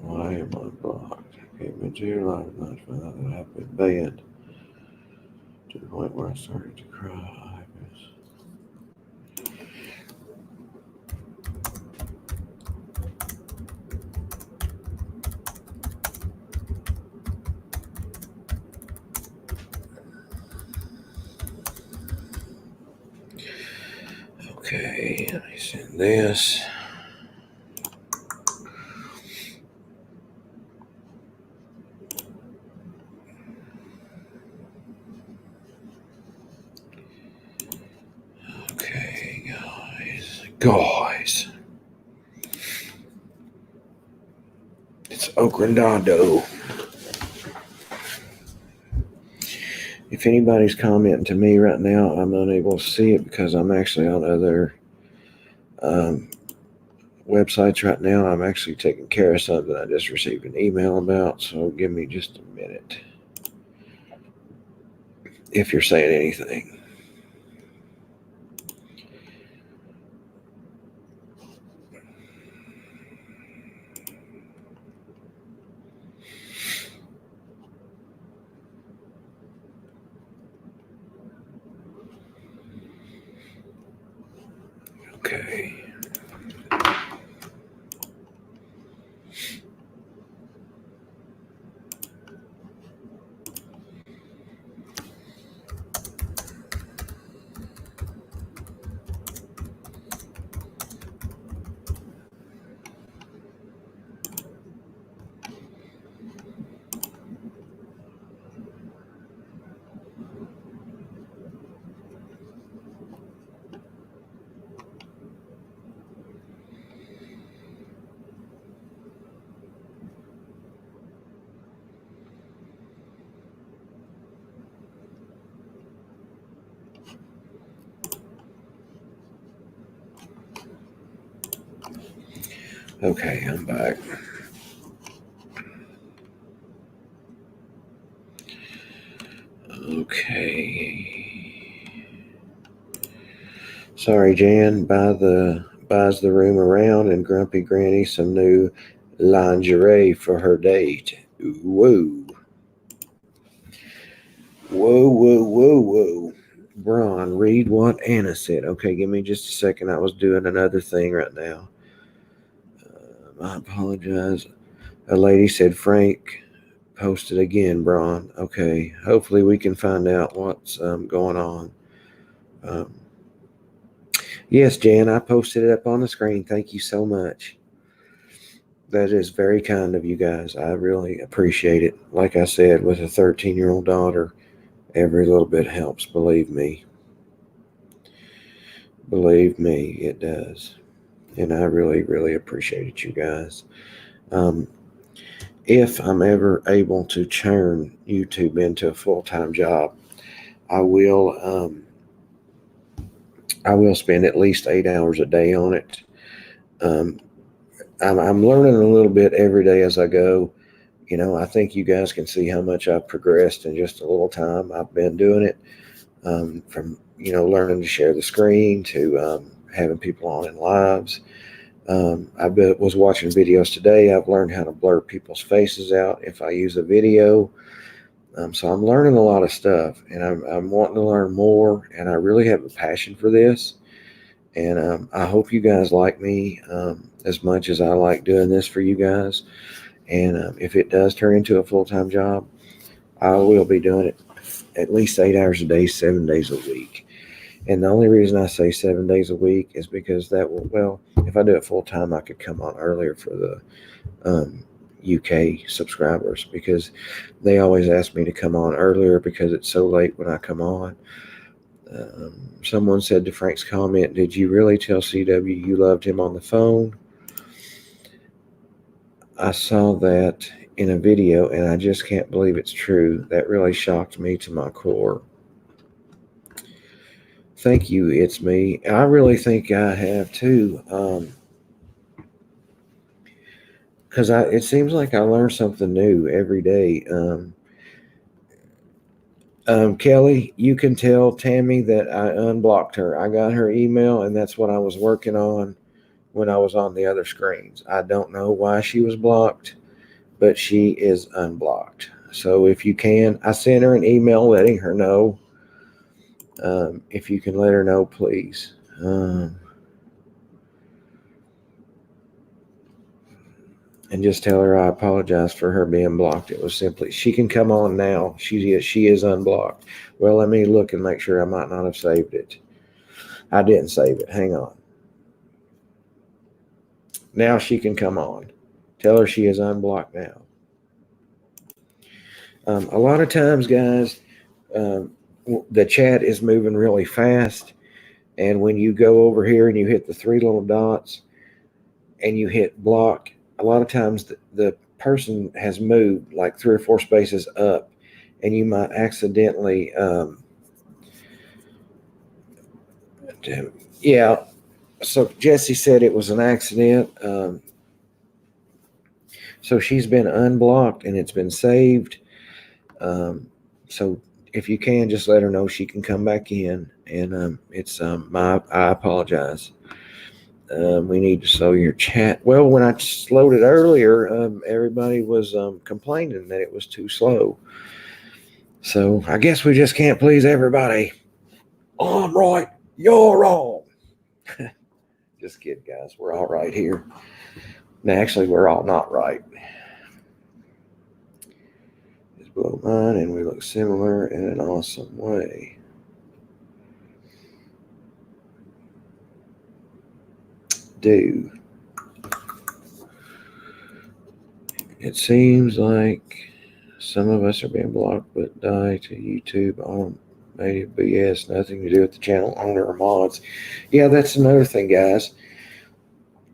Why am I blocked? I came into your life and I found out that I've been banned to the point where I started to cry. Okay, let me send this. Okay, guys. It's Okrendado. If anybody's commenting to me right now, I'm unable to see it because I'm actually on other websites right now. I'm actually taking care of something I just received an email about, so give me just a minute if you're saying anything. Okay. Okay, I'm back. Okay. Sorry, Jan. Buys the room around and Grumpy Granny some new lingerie for her date. Whoa. Whoa, whoa, whoa, whoa. Braun, read what Anna said. Okay, give me just a second. I was doing another thing right now. I apologize. A lady said Frank posted again, Braun. Okay, hopefully we can find out what's going on. Yes, Jan, I posted it up on the screen. Thank you so much. That is very kind of you guys. I really appreciate it. Like I said, with a 13-year-old daughter, every little bit helps. Believe me. Believe me, it does. And I really, really appreciate it, you guys. If I'm ever able to turn YouTube into a full-time job, I will spend at least 8 hours a day on it. I'm learning a little bit every day as I go. You know, I think you guys can see how much I've progressed in just a little time I've been doing it. from learning to share the screen to having people on in lives. Was watching videos today. I've learned how to blur people's faces out if I use a video. So I'm learning a lot of stuff, and I'm wanting to learn more, and I really have a passion for this. And I hope you guys like me as much as I like doing this for you guys. And if it does turn into a full-time job, I will be doing it at least 8 hours a day, 7 days a week. And the only reason I say 7 days a week is because if I do it full-time, I could come on earlier for the UK subscribers, because they always ask me to come on earlier because it's so late when I come on. Someone said to Frank's comment, "Did you really tell CW you loved him on the phone?" I saw that in a video, and I just can't believe it's true. That really shocked me to my core. Thank you, it's me. I really think I have too. Because it seems like I learn something new every day. Kelly, you can tell Tammy that I unblocked her. I got her email, and that's what I was working on when I was on the other screens. I don't know why she was blocked, but she is unblocked. So if you can, I sent her an email letting her know. If you can let her know, please. And just tell her I apologize for her being blocked. It was simply, she can come on now. She is unblocked. Well, let me look and make sure. I might not have saved it. I didn't save it. Hang on. Now she can come on. Tell her she is unblocked now. A lot of times, guys, the chat is moving really fast. And when you go over here and you hit the three little dots and you hit block, a lot of times the person has moved like 3 or 4 spaces up, and you might accidentally, yeah. So Jesse said it was an accident. So she's been unblocked and it's been saved. So if you can, just let her know she can come back in. And I apologize. We need to slow your chat. Well, when I slowed it earlier, everybody was complaining that it was too slow. So I guess we just can't please everybody. I'm right, you're wrong. Just kidding, guys. We're all right here. Now, actually, we're all not right. It's below mine, and we look similar in an awesome way. Do. It seems like some of us are being blocked, but die to YouTube on native BS. Nothing to do with the channel owner or mods. Yeah, that's another thing, guys.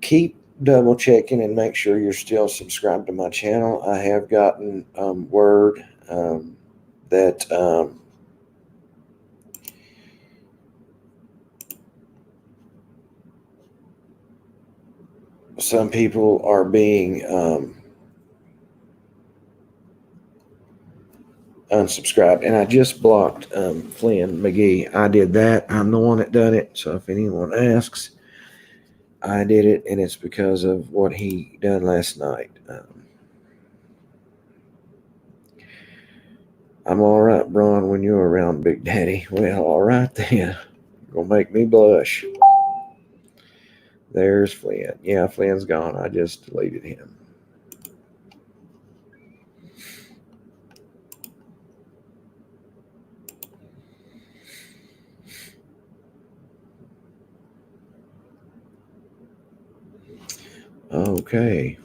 Keep double checking and make sure you're still subscribed to my channel. I have gotten word that some people are being unsubscribed, and I just blocked Flynn McGee. I did that. I'm the one that done it. So if anyone asks, I did it, and it's because of what he done last night. I'm all right, Braun, when you're around, Big Daddy. Well, all right then. You're gonna make me blush. There's Flynn. Yeah, Flynn's gone. I just deleted him. Okay.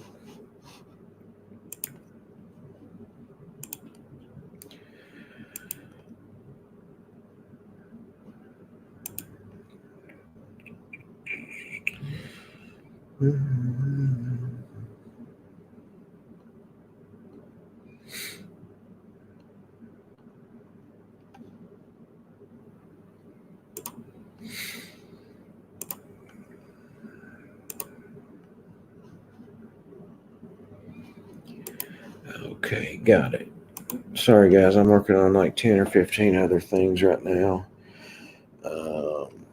Okay, got it. Sorry, guys. I'm working on like 10 or 15 other things right now. Um,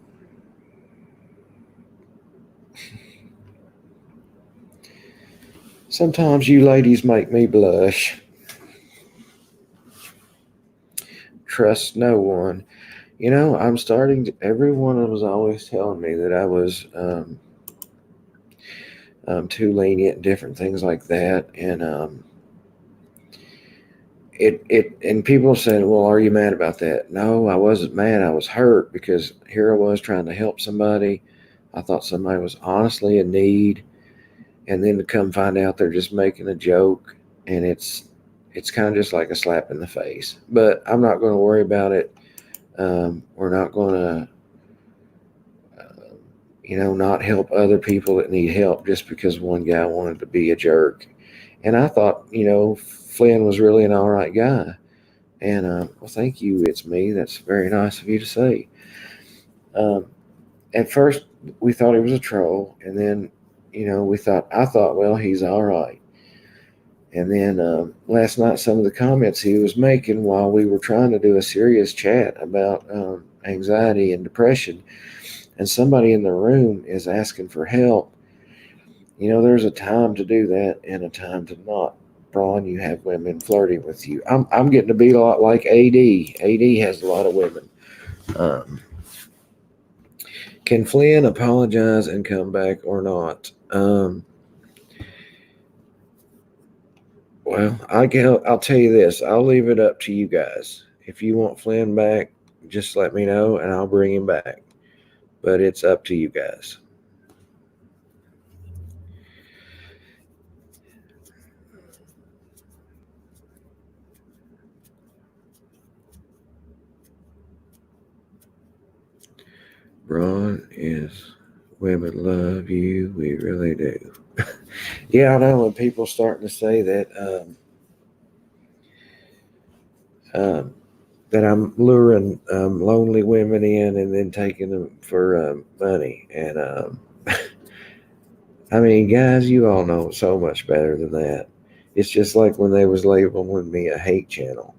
Sometimes you ladies make me blush. Trust no one. I'm starting to, everyone was always telling me that I was too lenient and different things like that. And and people said, well, are you mad about that? No, I wasn't mad. I was hurt because here I was trying to help somebody. I thought somebody was honestly in need. And then to come find out they're just making a joke, and it's kind of just like a slap in the face. But I'm not going to worry about it. We're not going to not help other people that need help just because one guy wanted to be a jerk. And I thought, Flynn was really an all right guy. And well, thank you. It's me. That's very nice of you to say. Um, at first, we thought he was a troll, and then, I thought, well, he's all right. And then last night, some of the comments he was making while we were trying to do a serious chat about anxiety and depression, and somebody in the room is asking for help. There's a time to do that and a time to not. Braun, you have women flirting with you. I'm getting to be a lot like AD. AD has a lot of women. Um, can Flynn apologize and come back or not? Well, I'll tell you this. I'll leave it up to you guys. If you want Flynn back, just let me know and I'll bring him back. But it's up to you guys. Braun is women love you. We really do. Yeah, I know when people starting to say um, that I'm luring lonely women in and then taking them for money. And I mean, guys, you all know so much better than that. It's just like when they was labeling me a hate channel.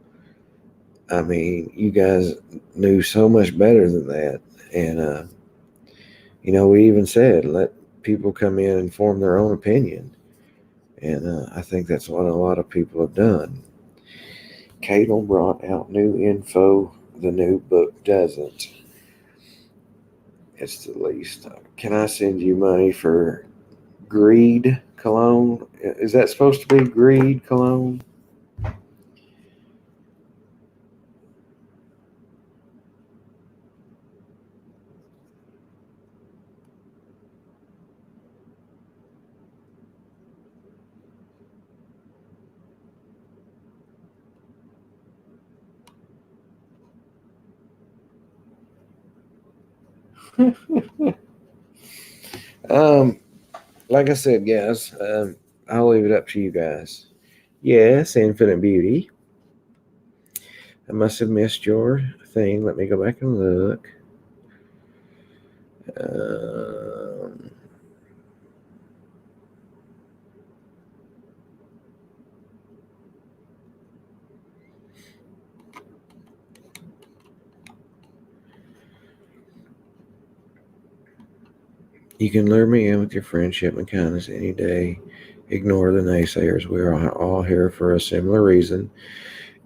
I mean, you guys knew so much better than that. And, we even said, let people come in and form their own opinion. And I think that's what a lot of people have done. Cadle brought out new info. The new book doesn't. It's the least. Can I send you money for Greed Cologne? Is that supposed to be Greed Cologne? um, like I said, guys, I'll leave it up to you guys. Yes, Infinite Beauty. I must have missed your thing. Let me go back and look. Um, you can lure me in with your friendship and kindness any day. Ignore the naysayers. We are all here for a similar reason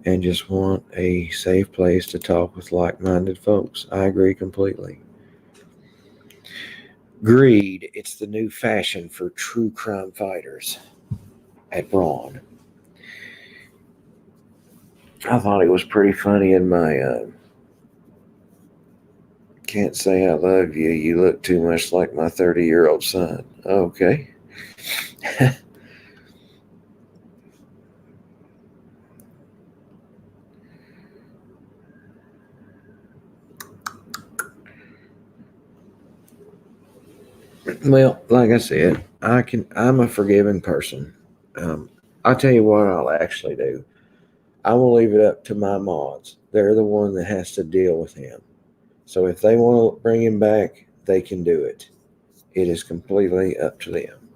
and just want a safe place to talk with like minded folks. I agree completely. Greed, it's the new fashion for true crime fighters at Braun. I thought it was pretty funny in my can't say I love you. You look too much like my 30-year-old son. Okay. Well, like I said, I'm a forgiving person. Um, I'll tell you what I'll actually do. I will leave it up to my mods. They're the one that has to deal with him. So if they want to bring him back, they can do it. It is completely up to them.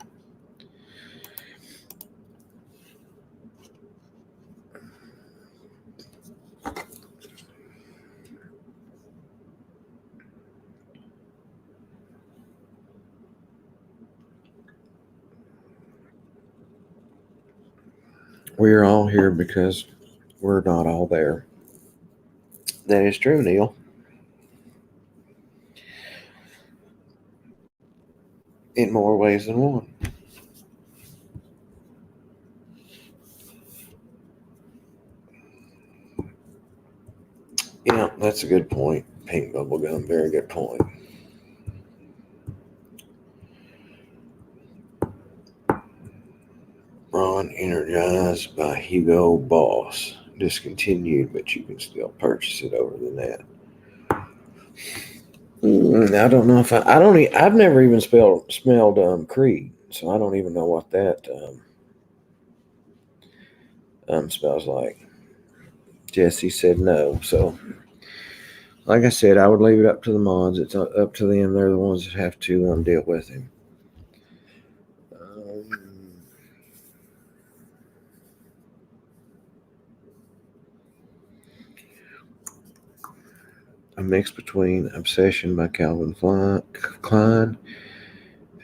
We're all here because we're not all there. That is true, Neil. In more ways than one. Yeah, that's a good point. Pink bubblegum, very good point. Ron Energized by Hugo Boss. Discontinued, but you can still purchase it over the net. I don't know if I don't. I've never even smelled Creed, so I don't even know what that smells like. Jesse said no, so like I said, I would leave it up to the mods. It's up to them. They're the ones that have to deal with him. A mix between Obsession by Calvin Klein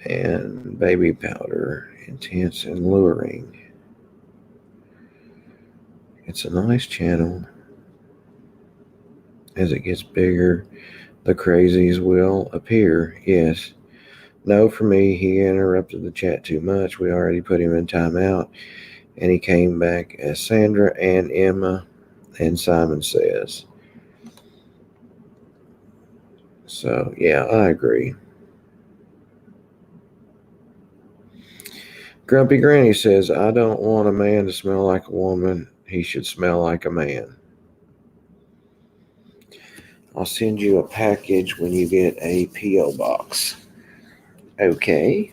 and Baby Powder, intense and luring. It's a nice channel. As it gets bigger, the crazies will appear. Yes. No, for me, he interrupted the chat too much. We already put him in timeout, and he came back as Sandra and Emma and Simon Says. So, yeah, I agree. Grumpy Granny says, I don't want a man to smell like a woman. He should smell like a man. I'll send you a package when you get a P.O. box. Okay.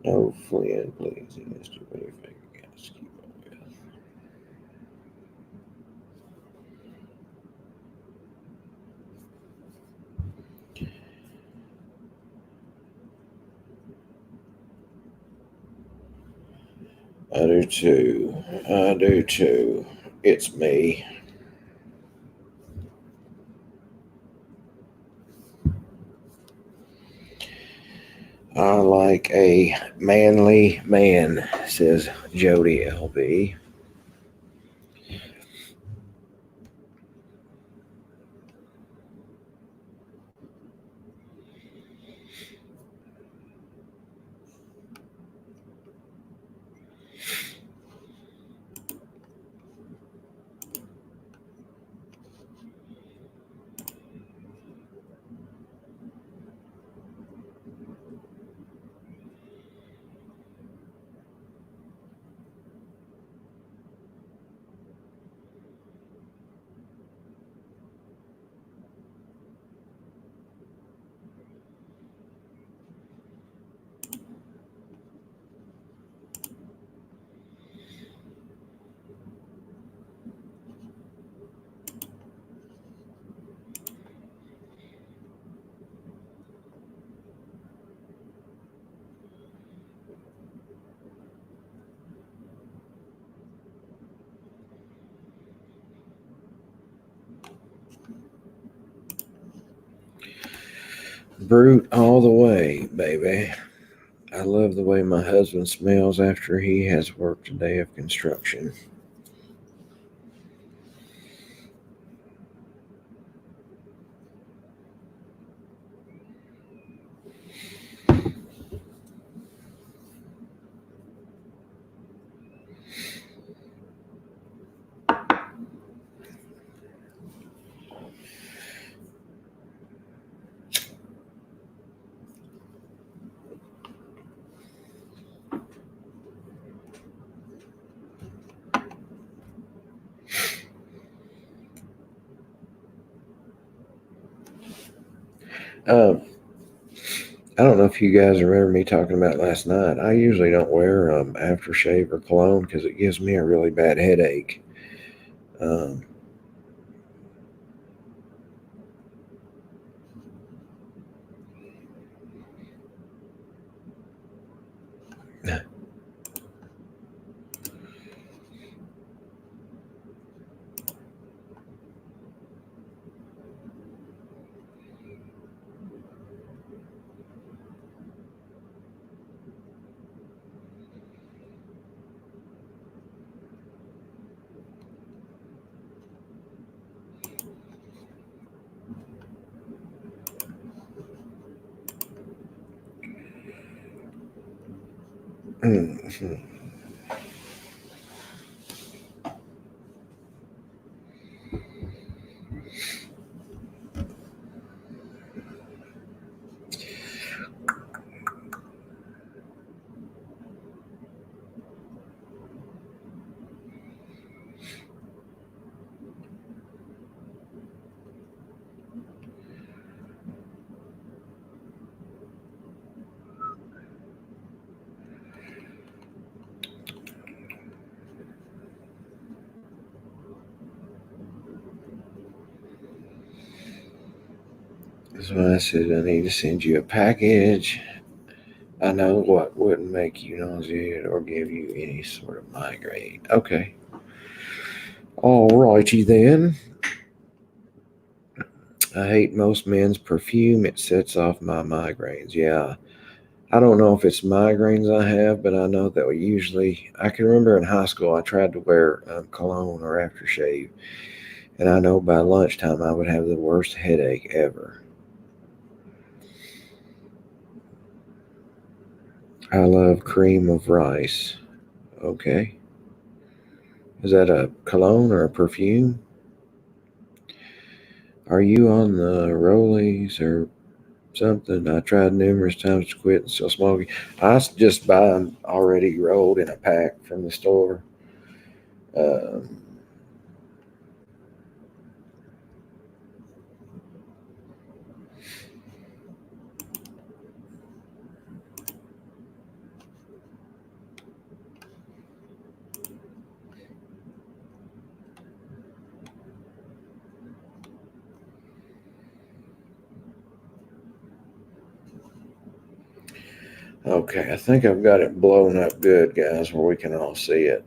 No, Flynn, please. I do too. I do too. It's me. I like a manly man, says Jody LB. Brute all the way, baby. I love the way my husband smells after he has worked a day of construction. Uh, I don't know if you guys remember me talking about last night. I usually don't wear aftershave or cologne because it gives me a really bad headache. Um, So I said, I need to send you a package. I know what wouldn't make you nauseated or give you any sort of migraine. Okay. All righty then. I hate most men's perfume. It sets off my migraines. Yeah. I don't know if it's migraines I have, but I know that I can remember in high school, I tried to wear cologne or aftershave. And I know by lunchtime I would have the worst headache ever. I love cream of rice. Okay. Is that a cologne or a perfume? Are you on the rollies or something? I tried numerous times to quit and still smoking. Just buy them already rolled in a pack from the store. Um, okay, I think I've got it blown up good, guys, where we can all see it.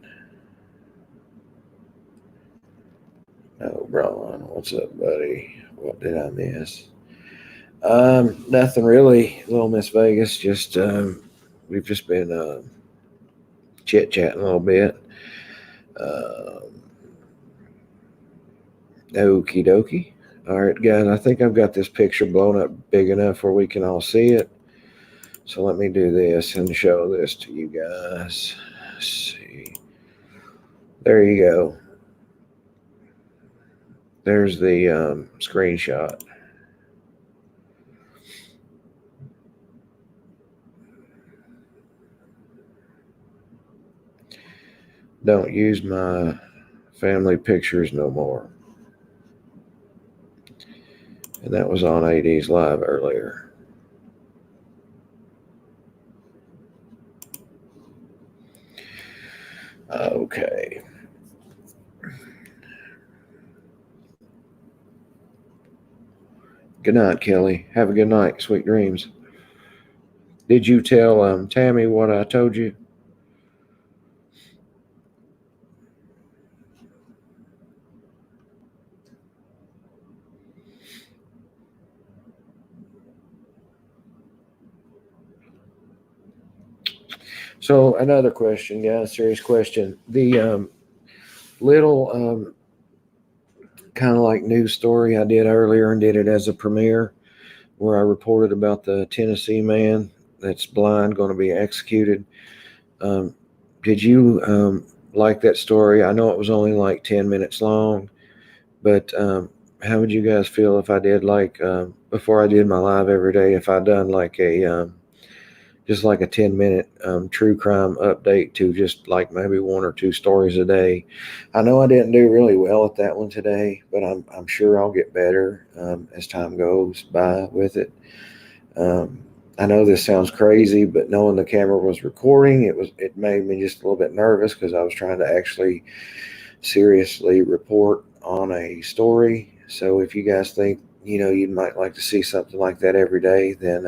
Oh, Braun, what's up, buddy? What did I miss? Nothing really, Little Miss Vegas. We've just been chit chatting a little bit. Um, Okie dokie. All right, guys, I think I've got this picture blown up big enough where we can all see it. So let me do this and show this to you guys. Let's see. There you go. There's the screenshot. Don't use my family pictures no more. And that was on AD's Live earlier. Okay. Good night, Kelly. Have a good night. Sweet dreams. Did you tell Tammy what I told you? So another question, guys. Serious question. The little kind of like news story I did earlier and did it as a premiere, where I reported about the Tennessee man that's blind going to be executed. Um, did you like that story? I know it was only like 10 minutes long, but how would you guys feel if I did like before I did my live every day, if I done like a just like a 10-minute true crime update to just like maybe one or two stories a day? I know I didn't do really well at that one today, but I'm sure I'll get better as time goes by with it. Um, I know this sounds crazy, but knowing the camera was recording, it made me just a little bit nervous because I was trying to actually seriously report on a story. So if you guys think you might like to see something like that every day, then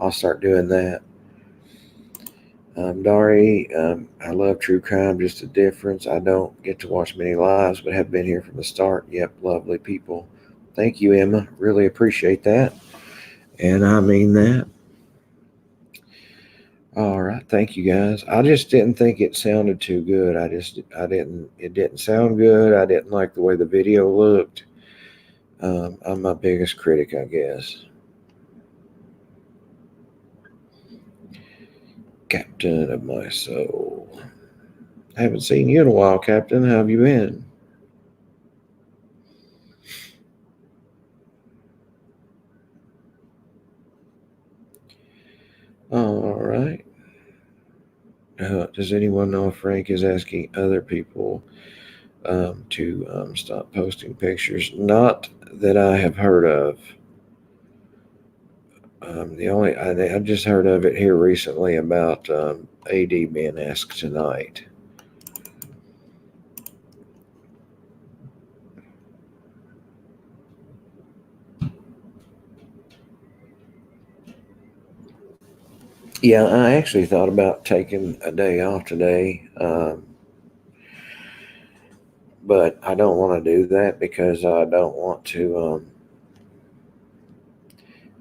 I'll start doing that. Dari, I love true crime, just a difference. I don't get to watch many lives, but have been here from the start. Yep, lovely people. Thank you, Emma. Really appreciate that. And I mean that. All right, thank you guys. I just didn't think it sounded too good. It didn't sound good. I didn't like the way the video looked. I'm my biggest critic, I guess. Okay. Captain of my soul. Haven't seen you in a while, Captain. How have you been? All right. Does anyone know if Frank is asking other people to stop posting pictures? Not that I have heard of. I just heard of it here recently about AD being asked tonight. Yeah, I actually thought about taking a day off today, but I don't want to do that because I don't want to.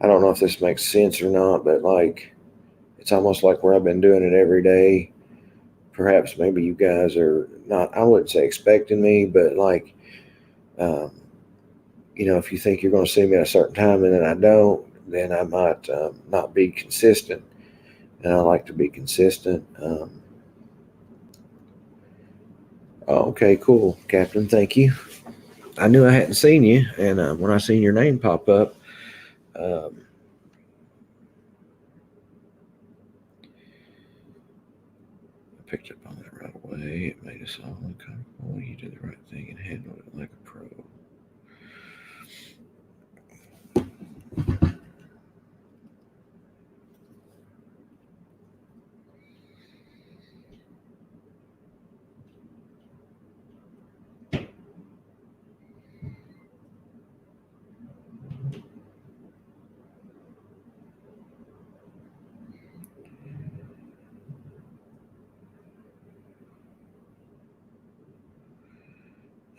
I don't know if this makes sense or not, but like it's almost like where I've been doing it every day. Perhaps maybe you guys are not. I wouldn't say expecting me, but like, um, if you think you're going to see me at a certain time and then I don't, then I might not be consistent. And I like to be consistent. Okay, cool, Captain. Thank you. I knew I hadn't seen you, and when I seen your name pop up, um, I picked up on that right away. It made us all uncomfortable. You did the right thing and handled it like a pro.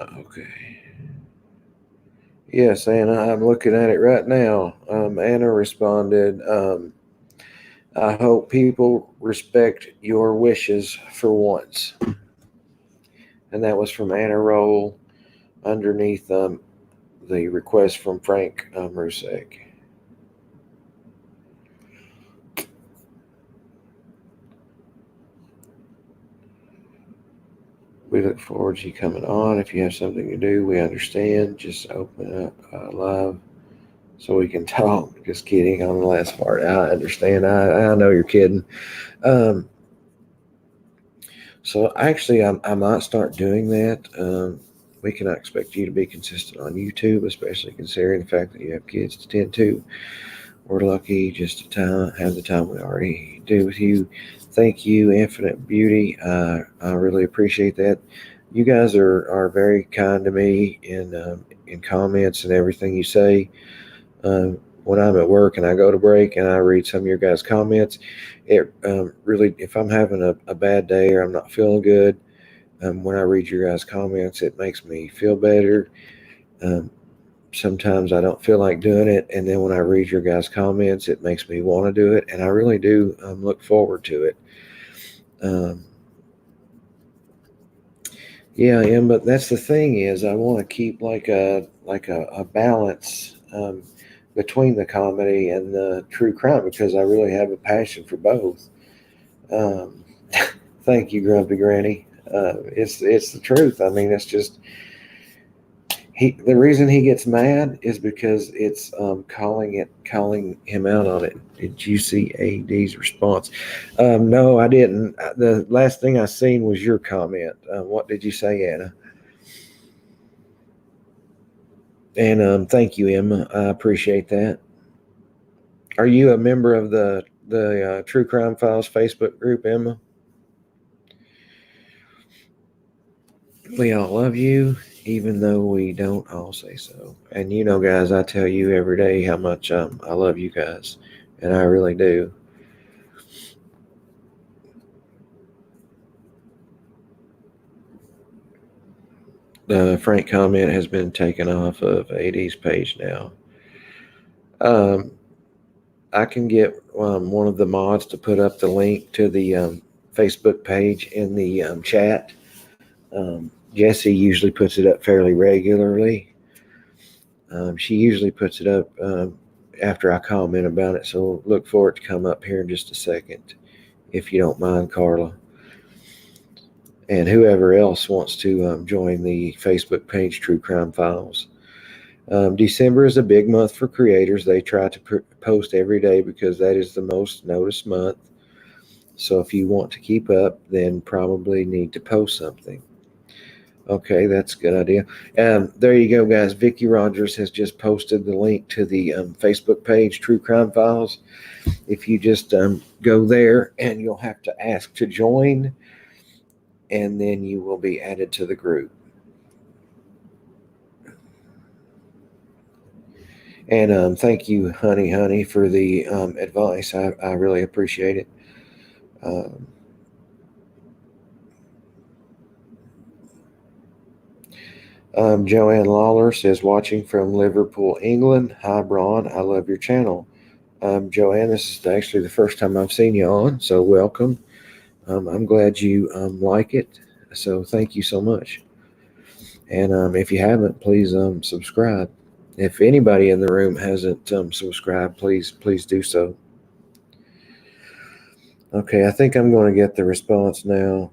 Okay. Yes, Anna, I'm looking at it right now. Anna responded, I hope people respect your wishes for once. And that was from Anna Roll underneath the request from Frank Rusek. We look forward to you coming on. If you have something to do, we understand. Just open up live so we can talk. Just kidding on the last part. I understand. I know you're kidding. Um, so actually, I might start doing that. We cannot expect you to be consistent on YouTube, especially considering the fact that you have kids to tend to. We're lucky just to have the time we already do with you. Thank you, Infinite Beauty. I really appreciate that. You guys are very kind to me in comments and everything you say. When I'm at work and I go to break and I read some of your guys' comments, it really, if I'm having a bad day or I'm not feeling good, when I read your guys' comments, it makes me feel better. Um, Sometimes I don't feel like doing it, and then when I read your guys' comments, it makes me want to do it, and I really do look forward to it. Um, yeah, but that's the thing is I want to keep like a balance between the comedy and the true crime because I really have a passion for both. Um, thank you, Grumpy Granny. It's the truth. I mean, it's just the reason he gets mad is because it's calling him out on it. Did you see AD's response? No, I didn't. The last thing I seen was your comment. What did you say, Anna? And thank you, Emma. I appreciate that. Are you a member of the True Crime Files Facebook group, Emma? We all love you, even though we don't all say so. And guys, I tell you every day how much I love you guys, and I really do. The Frank comment has been taken off of AD's page now. Um, I can get one of the mods to put up the link to the Facebook page in the chat. Jessie usually puts it up fairly regularly. She usually puts it up after I comment about it, so look for it to come up here in just a second. if you don't mind, Carla. And whoever else wants to join the Facebook page, True Crime Files. December is a big month for creators. They try to post every day because that is the most noticed month. So if you want to keep up, then probably need to post something. Okay, that's a good idea. There you go, guys. Vicki Rogers has just posted the link to the Facebook page, True Crime Files. If you just go there, and you'll have to ask to join, and then you will be added to the group. And thank you, honey, for the advice. I really appreciate it. Joanne Lawler says, watching from Liverpool, England. Hi, Braun. I love your channel. Joanne, this is actually the first time I've seen you on, so welcome. I'm glad you like it, so thank you so much. And if you haven't, please subscribe. If anybody in the room hasn't subscribed, please do so. Okay, I think I'm going to get the response now.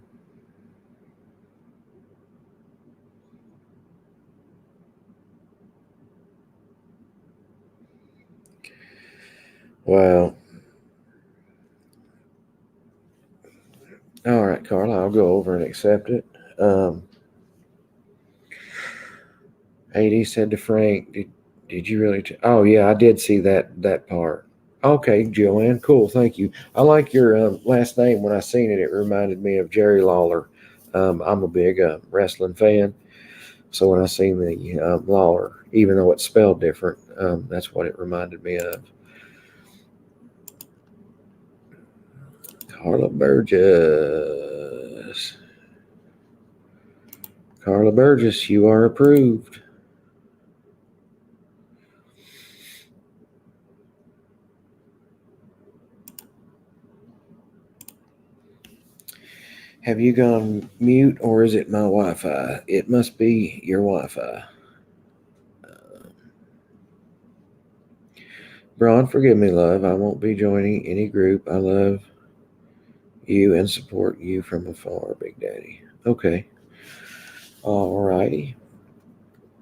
Wow. All right, Carla, I'll go over and accept it. AD said to Frank, did you really? Oh, yeah, I did see that part. Okay, Joanne, cool, thank you. I like your last name. When I seen it, it reminded me of Jerry Lawler. I'm a big wrestling fan, so when I seen the Lawler, even though it's spelled different, that's what it reminded me of. Carla Burgess. Carla Burgess, you are approved. Have you gone mute, or is it my Wi-Fi? It must be your Wi-Fi. Braun, forgive me, love. I won't be joining any group. I love you and support you from afar, Big Daddy. Okay. All righty.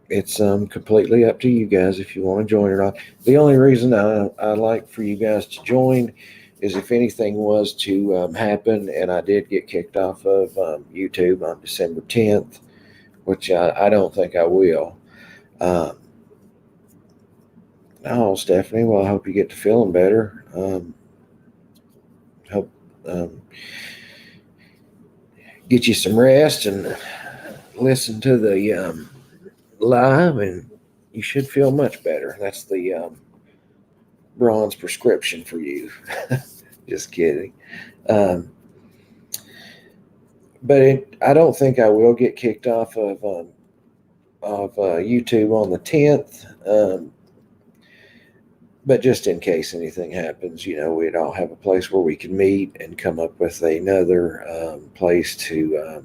It's completely up to you guys if you want to join or not. The only reason I like for you guys to join is if anything was to happen and I did get kicked off of YouTube on December 10th, which I don't think I will. Oh, Stephanie, well, I hope you get to feeling better. Hope get you some rest and listen to the live, and you should feel much better. That's the Braun's prescription for you. Just kidding. But I don't think I will get kicked off of YouTube on the 10th. But just in case anything happens, we'd all have a place where we can meet and come up with another place to.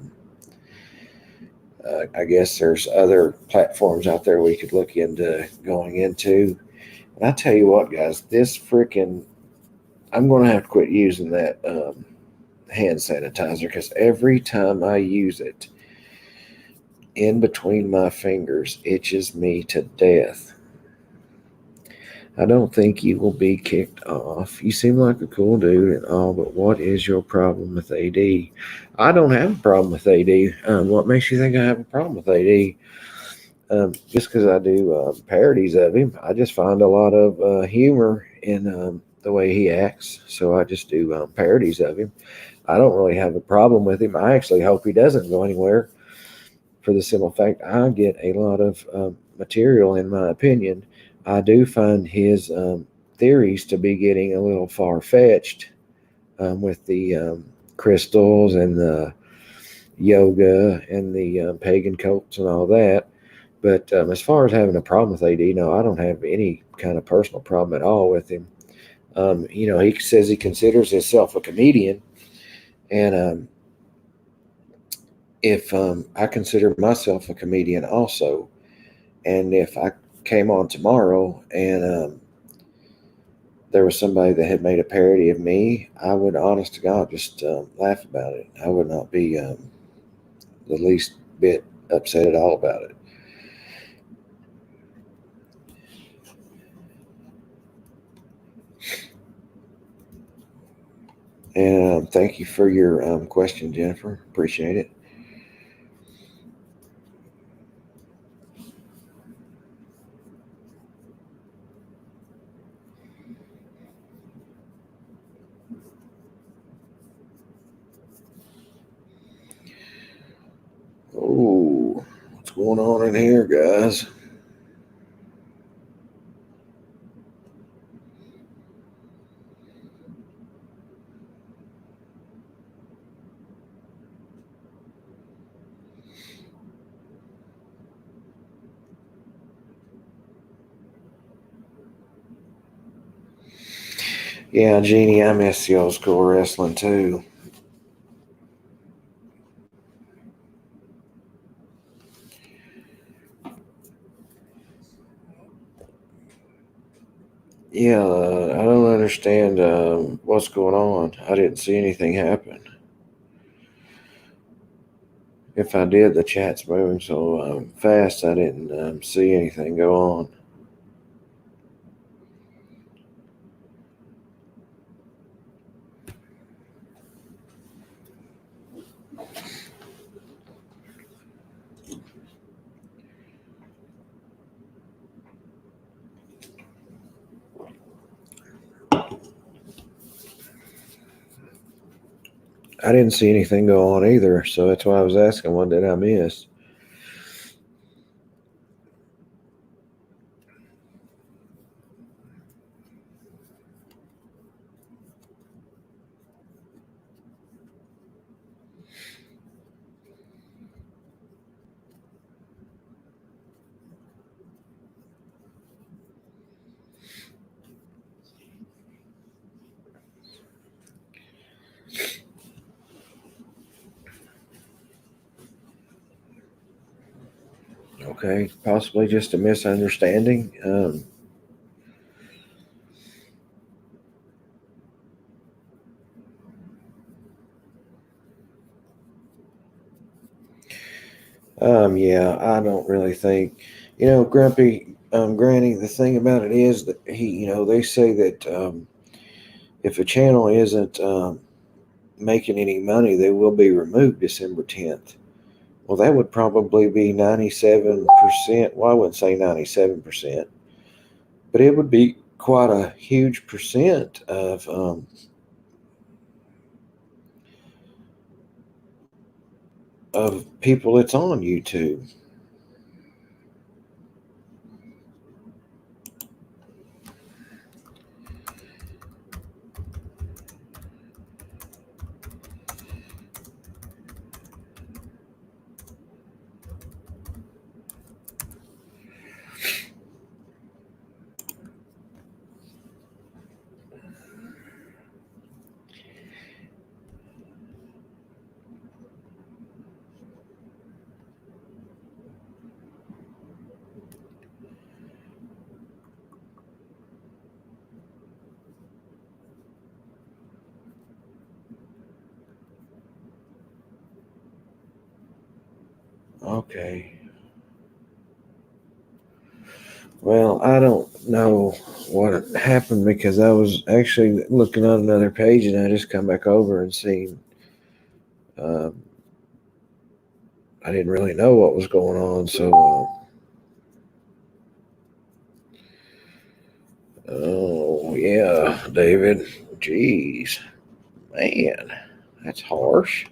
I guess there's other platforms out there we could look into going into. And I tell you what, guys, I'm going to have to quit using that hand sanitizer because every time I use it, in between my fingers itches me to death. I don't think you will be kicked off. You seem like a cool dude and all, but what is your problem with AD? I don't have a problem with AD. What makes you think I have a problem with AD? Just because I do parodies of him. I just find a lot of humor in the way he acts, so I just do parodies of him. I don't really have a problem with him. I actually hope he doesn't go anywhere, for the simple fact I get a lot of material, in my opinion. I do find his theories to be getting a little far-fetched with the crystals and the yoga and the pagan cults and all that. But as far as having a problem with AD, no, I don't have any kind of personal problem at all with him. He says he considers himself a comedian, and if I consider myself a comedian also, and if I came on tomorrow and there was somebody that had made a parody of me, I would, honest to God, just laugh about it. I would not be the least bit upset at all about it. And thank you for your question, Jennifer. Appreciate it. Oh, what's going on in here, guys? Yeah, Jeannie, I miss the old school wrestling too. Yeah, I don't understand what's going on. I didn't see anything happen. If I did, the chat's moving so fast, I didn't see anything go on. I didn't see anything go on either, so that's why I was asking, what did I miss? Okay, possibly just a misunderstanding. Yeah, I don't really think, Grumpy, Granny. The thing about it is that they say that if a channel isn't making any money, they will be removed December 10th. Well, that would probably be 97%. Well, I wouldn't say 97%, but it would be quite a huge percent of people that's on YouTube. Okay. Well, I don't know what happened because I was actually looking on another page and I just come back over and seen. Um, I didn't really know what was going on, so. Oh yeah, David. Jeez, man, that's harsh.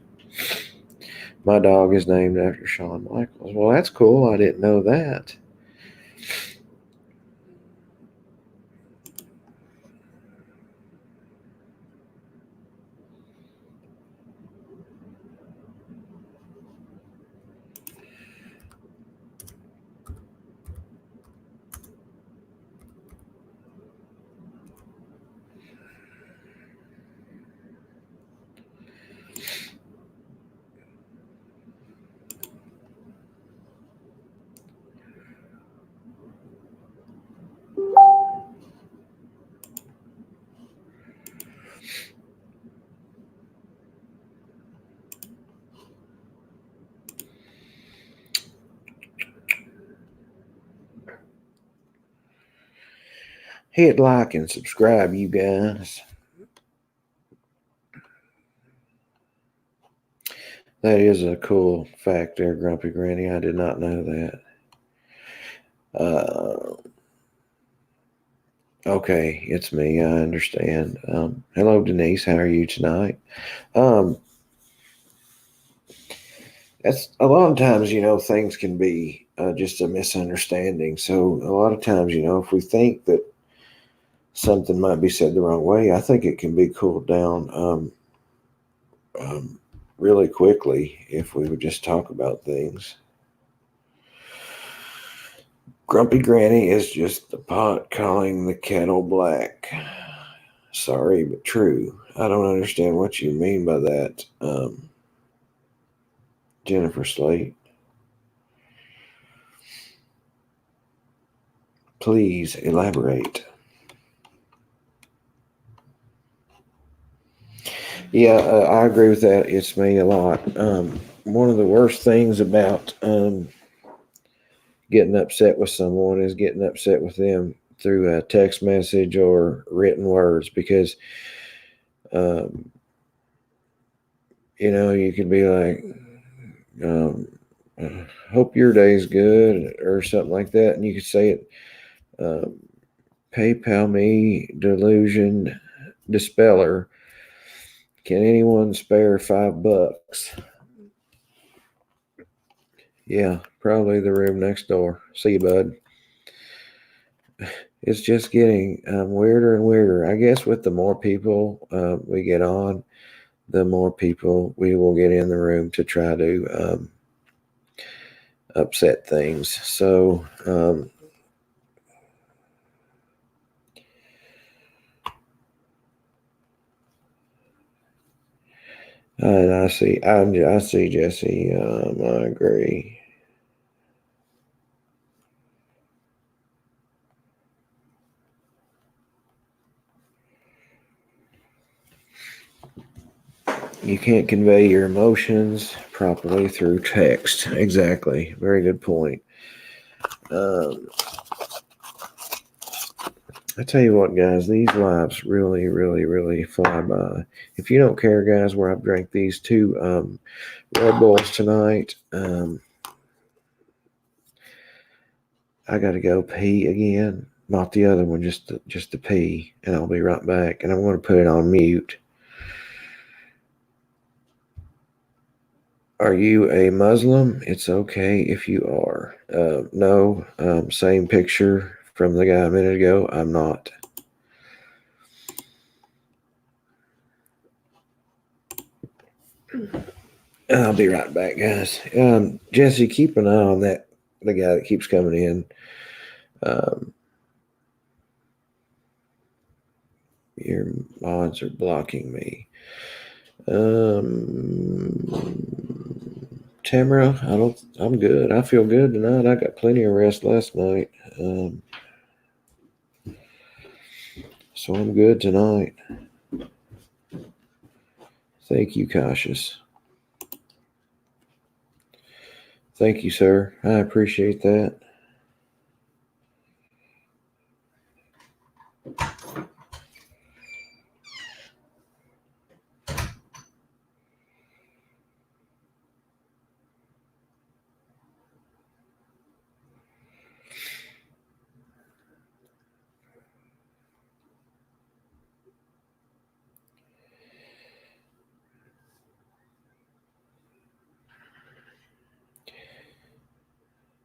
My dog is named after Shawn Michaels. Well, that's cool. I didn't know that. Hit like and subscribe, you guys. That is a cool fact there, Grumpy Granny. I did not know that. Okay, it's me. I understand. Hello, Denise. How are you tonight? That's a lot of times, things can be just a misunderstanding. So a lot of times, if we think that something might be said the wrong way, I think it can be cooled down really quickly if we would just talk about things. Grumpy Granny is just the pot calling the kettle black. Sorry, but true. I don't understand what you mean by that, Jennifer Slate. Please elaborate. Yeah, I agree with that. It's me a lot. One of the worst things about getting upset with someone is getting upset with them through a text message or written words because, um, you could be like, um, hope your day's good or something like that. And you could say it, um, PayPal me delusion dispeller. Can anyone spare $5? Yeah, probably the room next door. See you, bud. It's just getting weirder and weirder. I guess with the more people we get on, the more people we will get in the room to try to upset things. So, and I see Jesse. I agree. You can't convey your emotions properly through text. Exactly. Very good point. I tell you what, guys, these lives really, really, really fly by. If you don't care, guys, where I've drank these two Red Bulls tonight, I got to go pee again. Not the other one, just the pee, and I'll be right back. And I'm going to put it on mute. Are you a Muslim? It's okay if you are. No, same picture from the guy a minute ago. I'm not. I'll be right back, guys. Jesse, keep an eye on the guy that keeps coming in. Your mods are blocking me. Tamara, I'm good. I feel good tonight. I got plenty of rest last night. So I'm good tonight. Thank you, Cautious. Thank you, sir. I appreciate that.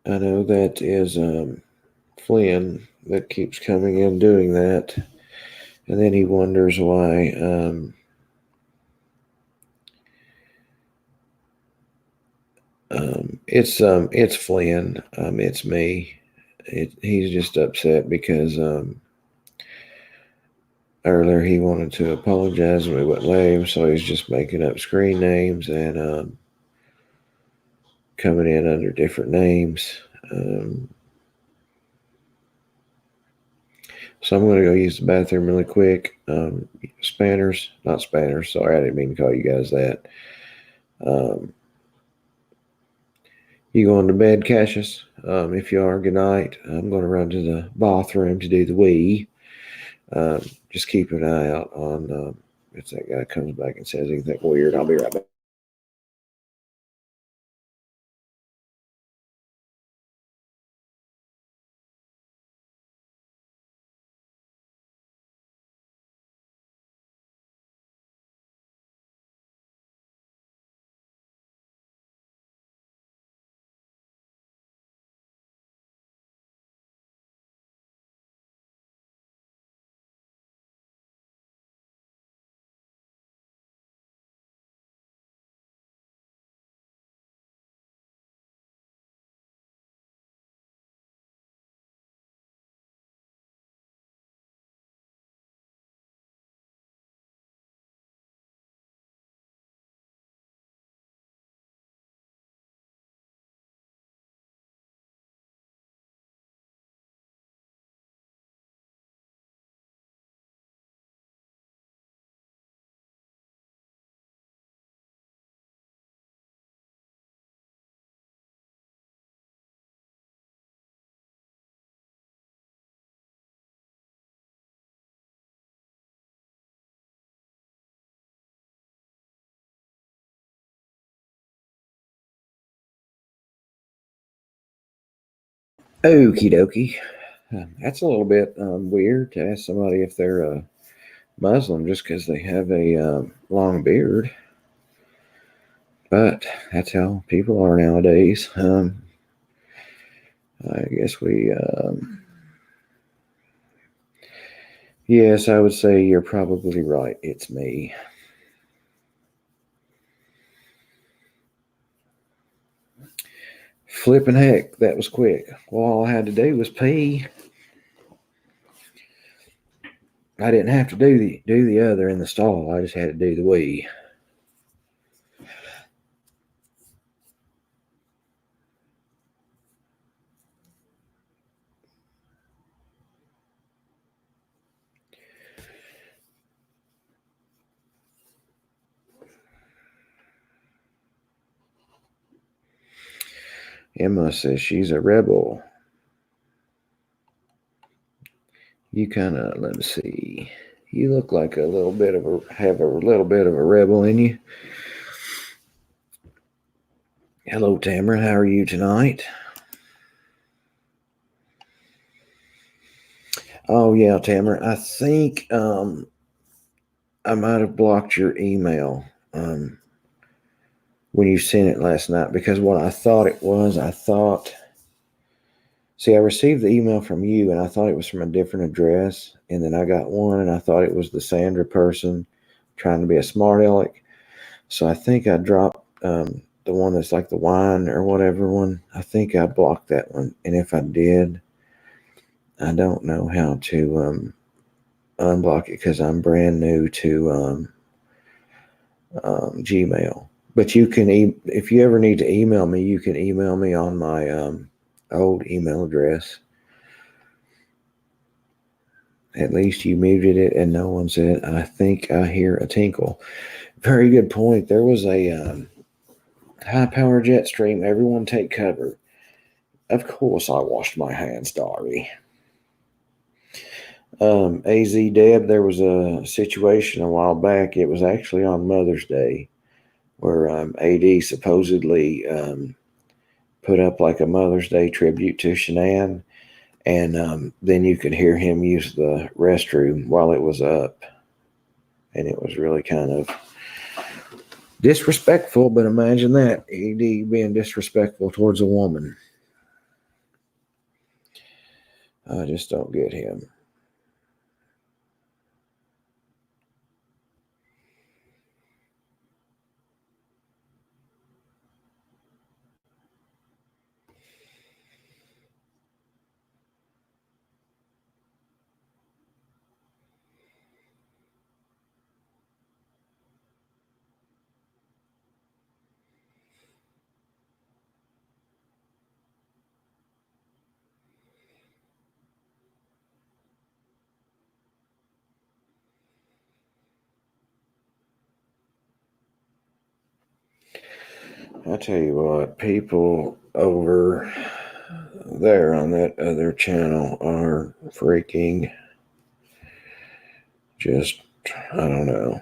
I know that is Flynn that keeps coming in doing that. And then he wonders why it's Flynn. It's me. He's just upset because earlier he wanted to apologize and we wouldn't let him, so he's just making up screen names and coming in under different names. So I'm going to go use the bathroom really quick. Spanners, not spanners. Sorry, I didn't mean to call you guys that. You going to bed, Cassius? If you are, good night. I'm going to run to the bathroom to do the wee. Just keep an eye out on if that guy comes back and says anything weird. I'll be right back. Okie dokie. That's a little bit weird to ask somebody if they're Muslim just because they have a long beard. But that's how people are nowadays. I guess yes, I would say you're probably right. It's me. Flipping heck, that was quick. Well, all I had to do was pee. I didn't have to do the other in the stall. I just had to do the wee. Emma says she's a rebel. You kind of, let me see. You look like have a little bit of a rebel in you. Hello, Tamara. How are you tonight? Oh yeah, Tamara. I think I might have blocked your email when you sent it last night because what I thought it was, I received the email from you and I thought it was from a different address, and then I got one and I thought it was the Sandra person trying to be a smart aleck. So I think I dropped the one that's like the wine or whatever one. I think I blocked that one, and if I did, I don't know how to unblock it because I'm brand new to Gmail. But you can, if you ever need to email me, you can email me on my old email address. At least you muted it and no one said, I think I hear a tinkle. Very good point. There was a high power jet stream. Everyone take cover. Of course, I washed my hands, Darby. AZ Deb, there was a situation a while back. It was actually on Mother's Day where AD supposedly put up like a Mother's Day tribute to Shanann, and then you could hear him use the restroom while it was up, and it was really kind of disrespectful. But imagine that, AD being disrespectful towards a woman. I just don't get him. I tell you what, people over there on that other channel are freaking Just, I don't know.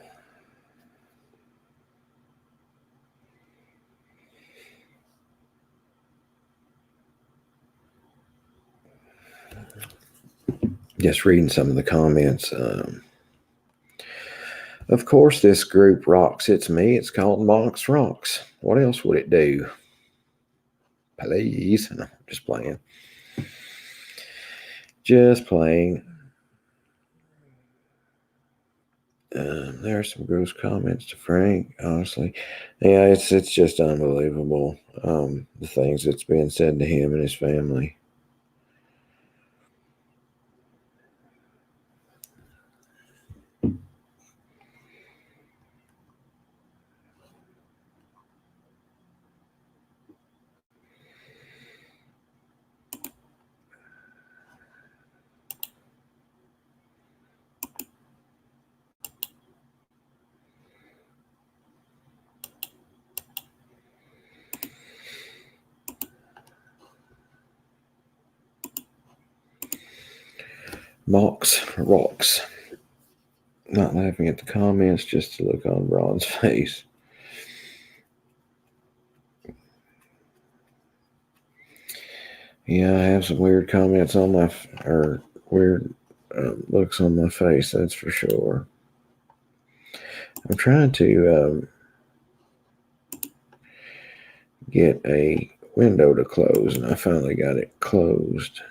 Just reading some of the comments. Of course, this group rocks. It's me. It's called Mox Rocks. What else would it do? Please. No, just playing. Just playing. There are some gross comments to Frank. Honestly, yeah, it's just unbelievable. The things that's being said to him and his family. Mox rocks. Not laughing at the comments, just to look on Ron's face. Yeah, I have some weird comments on or weird looks on my face, that's for sure. I'm trying to get a window to close, and I finally got it closed.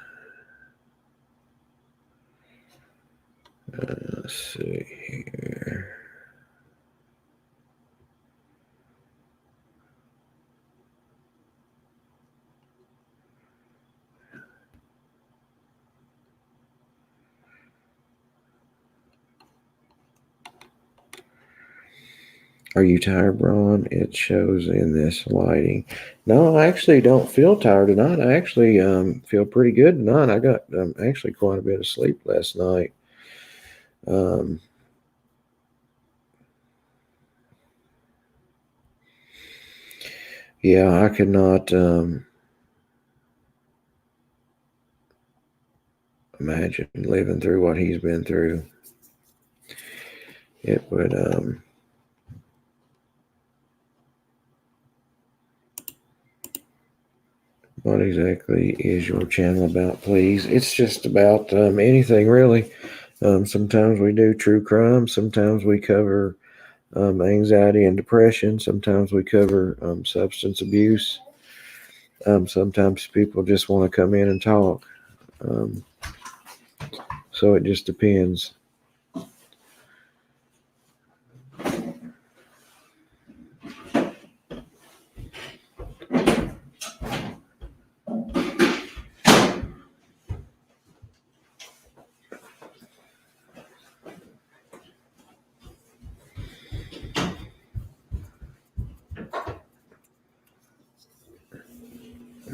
Let's see here. Are you tired, Ron? It shows in this lighting. No, I actually don't feel tired tonight. I actually feel pretty good tonight. I got actually quite a bit of sleep last night. Yeah, I could not imagine living through what he's been through. It would what exactly is your channel about, please? It's just about anything, really. Sometimes we do true crime. Sometimes we cover anxiety and depression. Sometimes we cover substance abuse. Sometimes people just want to come in and talk. So it just depends.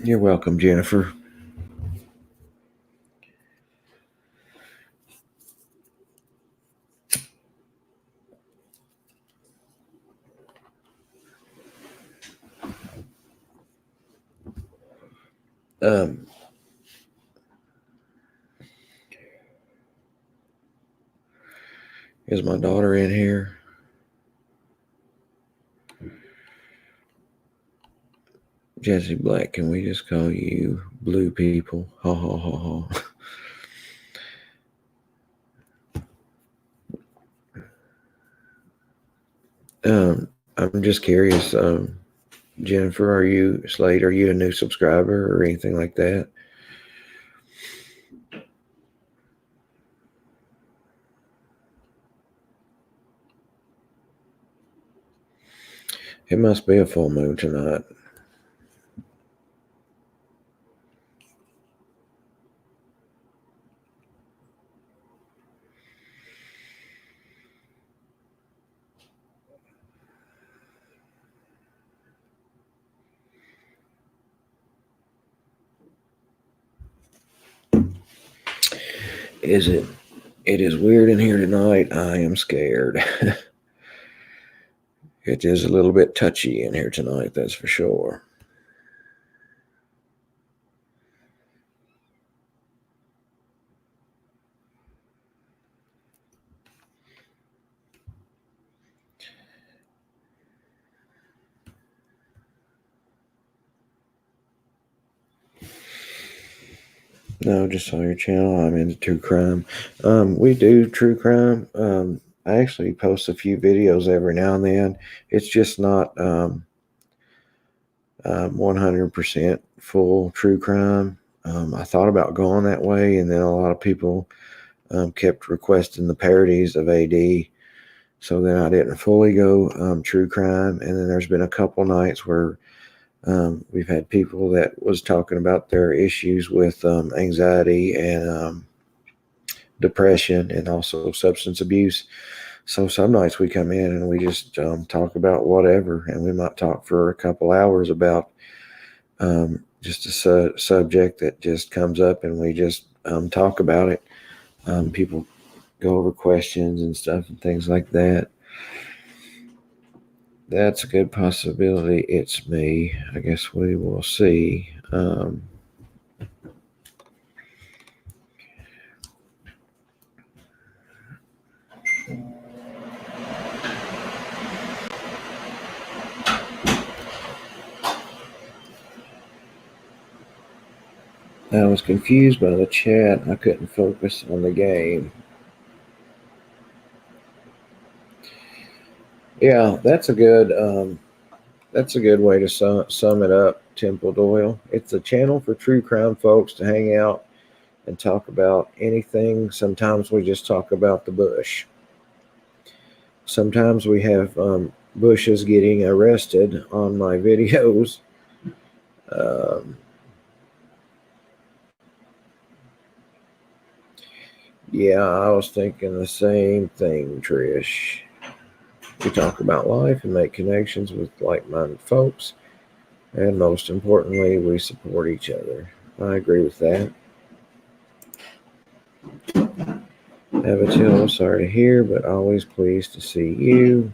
You're welcome, Jennifer. Is my daughter in here? Jesse Black, can we just call you blue people? Ha ha ha ha. I'm just curious, Jennifer, are you Slade? Are you a new subscriber or anything like that? It must be a full moon tonight. Is it? It is weird in here tonight. I am scared. It is a little bit touchy in here tonight, that's for sure. No, just saw your channel. I'm into true crime. We do true crime. I actually post a few videos every now and then. It's just not 100% full true crime. I thought about going that way, and then a lot of people kept requesting the parodies of AD. So then I didn't fully go true crime. And then there's been a couple nights where we've had people that was talking about their issues with anxiety and depression and also substance abuse. So some nights we come in and we just talk about whatever, and we might talk for a couple hours about just a subject that just comes up, and we just talk about it. People go over questions and stuff and things like that. That's a good possibility. It's me. I guess we will see. I was confused by the chat. I couldn't focus on the game. Yeah, that's a good way to sum it up, Temple Doyle. It's a channel for true crime folks to hang out and talk about anything. Sometimes we just talk about the bush. Sometimes we have Bushes getting arrested on my videos. Yeah, I was thinking the same thing, Trish. We talk about life and make connections with like-minded folks. And most importantly, we support each other. I agree with that. Avatil, sorry to hear, but always pleased to see you.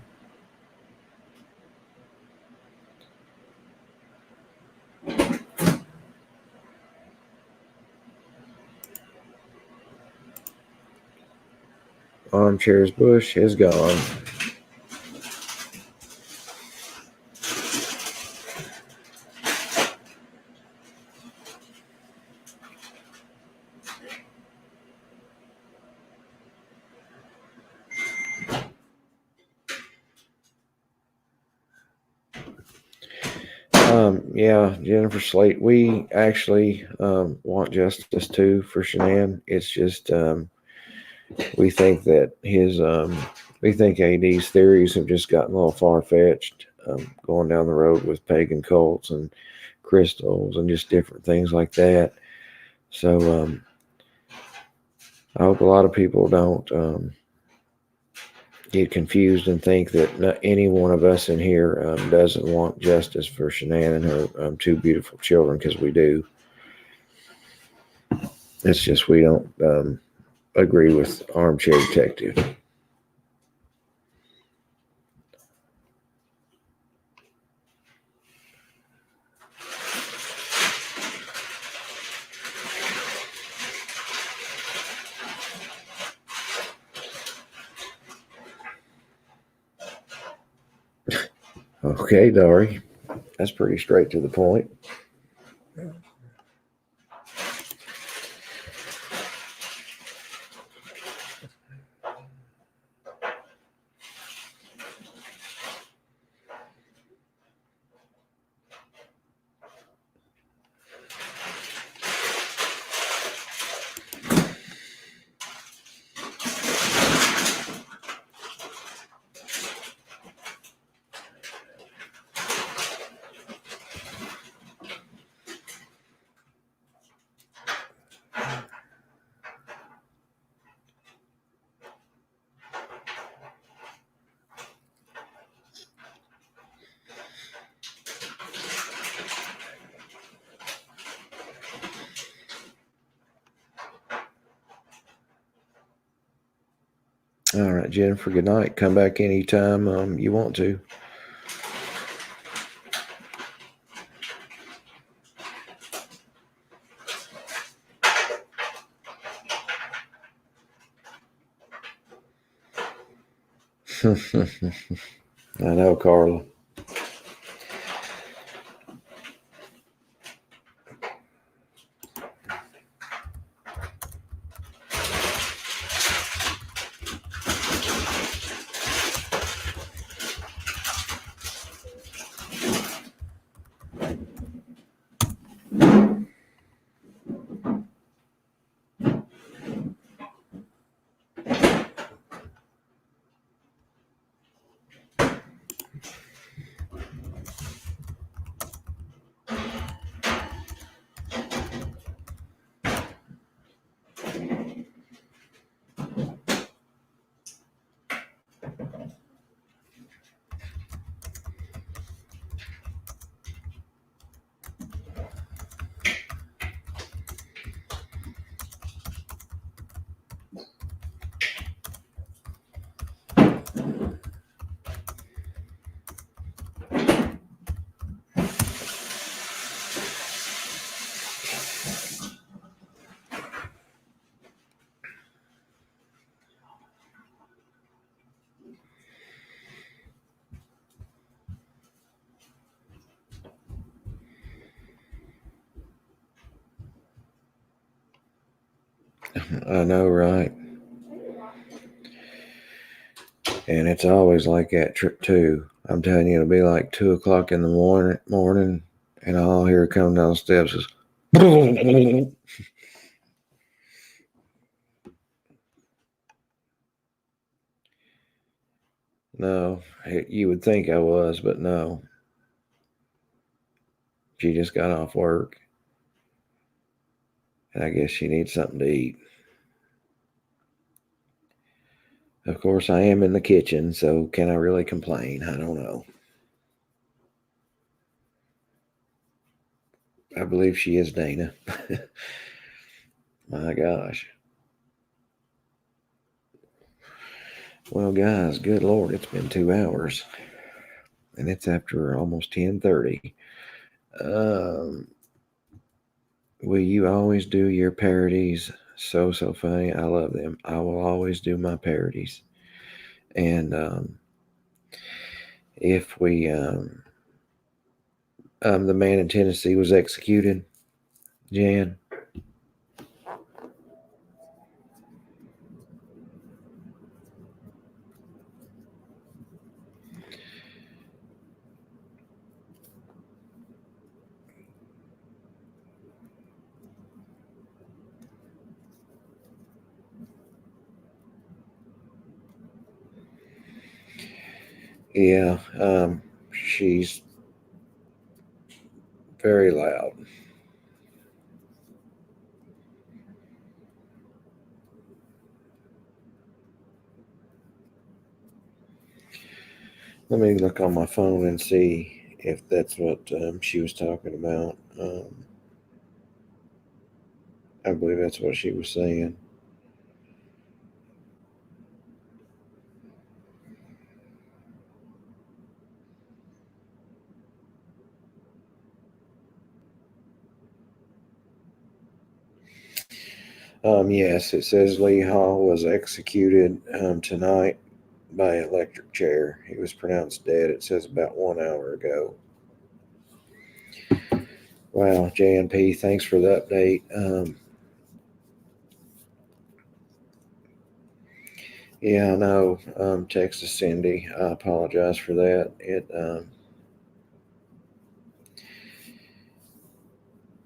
Armchair's Bush is gone. Yeah, Jennifer Slate, we actually want justice too for Shanann. It's just we think that we think AD's theories have just gotten a little far-fetched, going down the road with pagan cults and crystals and just different things like that. So I hope a lot of people don't get confused and think that any one of us in here doesn't want justice for Shanann and her two beautiful children, because we do. It's just we don't agree with Armchair Detective. Okay, Dory. That's pretty straight to the point. All right, Jennifer, good night. Come back anytime you want to. I know, Carla. I know, right? And it's always like that too. I'm telling you, it'll be like 2 o'clock in the morning, and I'll hear her come down the steps. No, you would think I was, but no. She just got off work, and I guess she needs something to eat. Of course, I am in the kitchen, so can I really complain? I don't know. I believe she is Dana. My gosh. Well, guys, good Lord, it's been 2 hours, and it's after almost 10:30. Um, will you always do your parodies? So funny. I love them. I will always do my parodies. And if the man in Tennessee was executed, Jan. Yeah, she's very loud. Let me look on my phone and see if that's what she was talking about. I believe that's what she was saying. Yes, it says Lee Hall was executed tonight by electric chair. He was pronounced dead, it says, about 1 hour ago. Wow, JNP, thanks for the update. Yeah, I know. Texas Cindy, I apologize for that.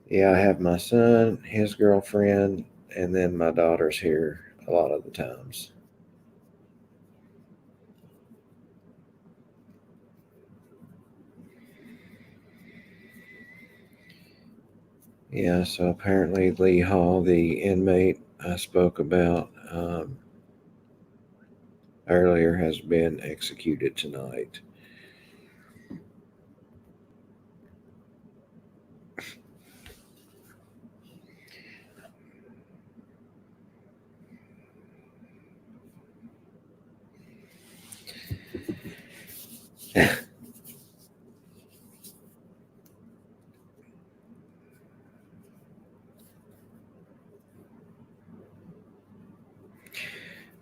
Yeah, I have my son, his girlfriend, and then my daughter's here a lot of the times. Yeah, so apparently Lee Hall, the inmate I spoke about earlier, has been executed tonight.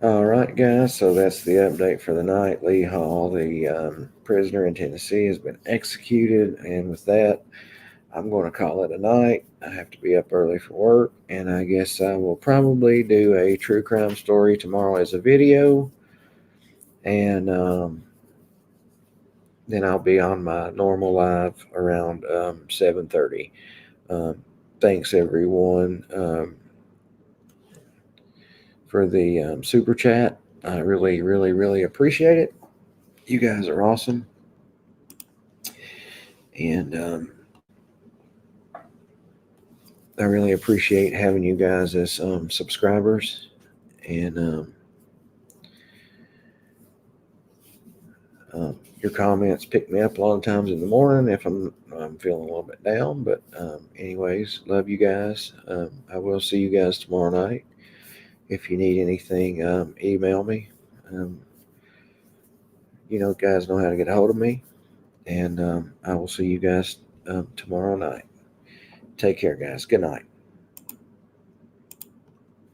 All right, guys, so that's the update for the night. Lee Hall, the prisoner in Tennessee, has been executed, and with that, I'm going to call it a night. I have to be up early for work, and I guess I will probably do a true crime story tomorrow as a video, and then I'll be on my normal live around 7:30. Thanks everyone for the super chat. I really, really, really appreciate it. You guys are awesome, and I really appreciate having you guys as subscribers. And your comments pick me up a lot of times in the morning if I'm feeling a little bit down. But anyways, love you guys. I will see you guys tomorrow night. If you need anything, email me. Guys know how to get a hold of me. And I will see you guys tomorrow night. Take care, guys. Good night.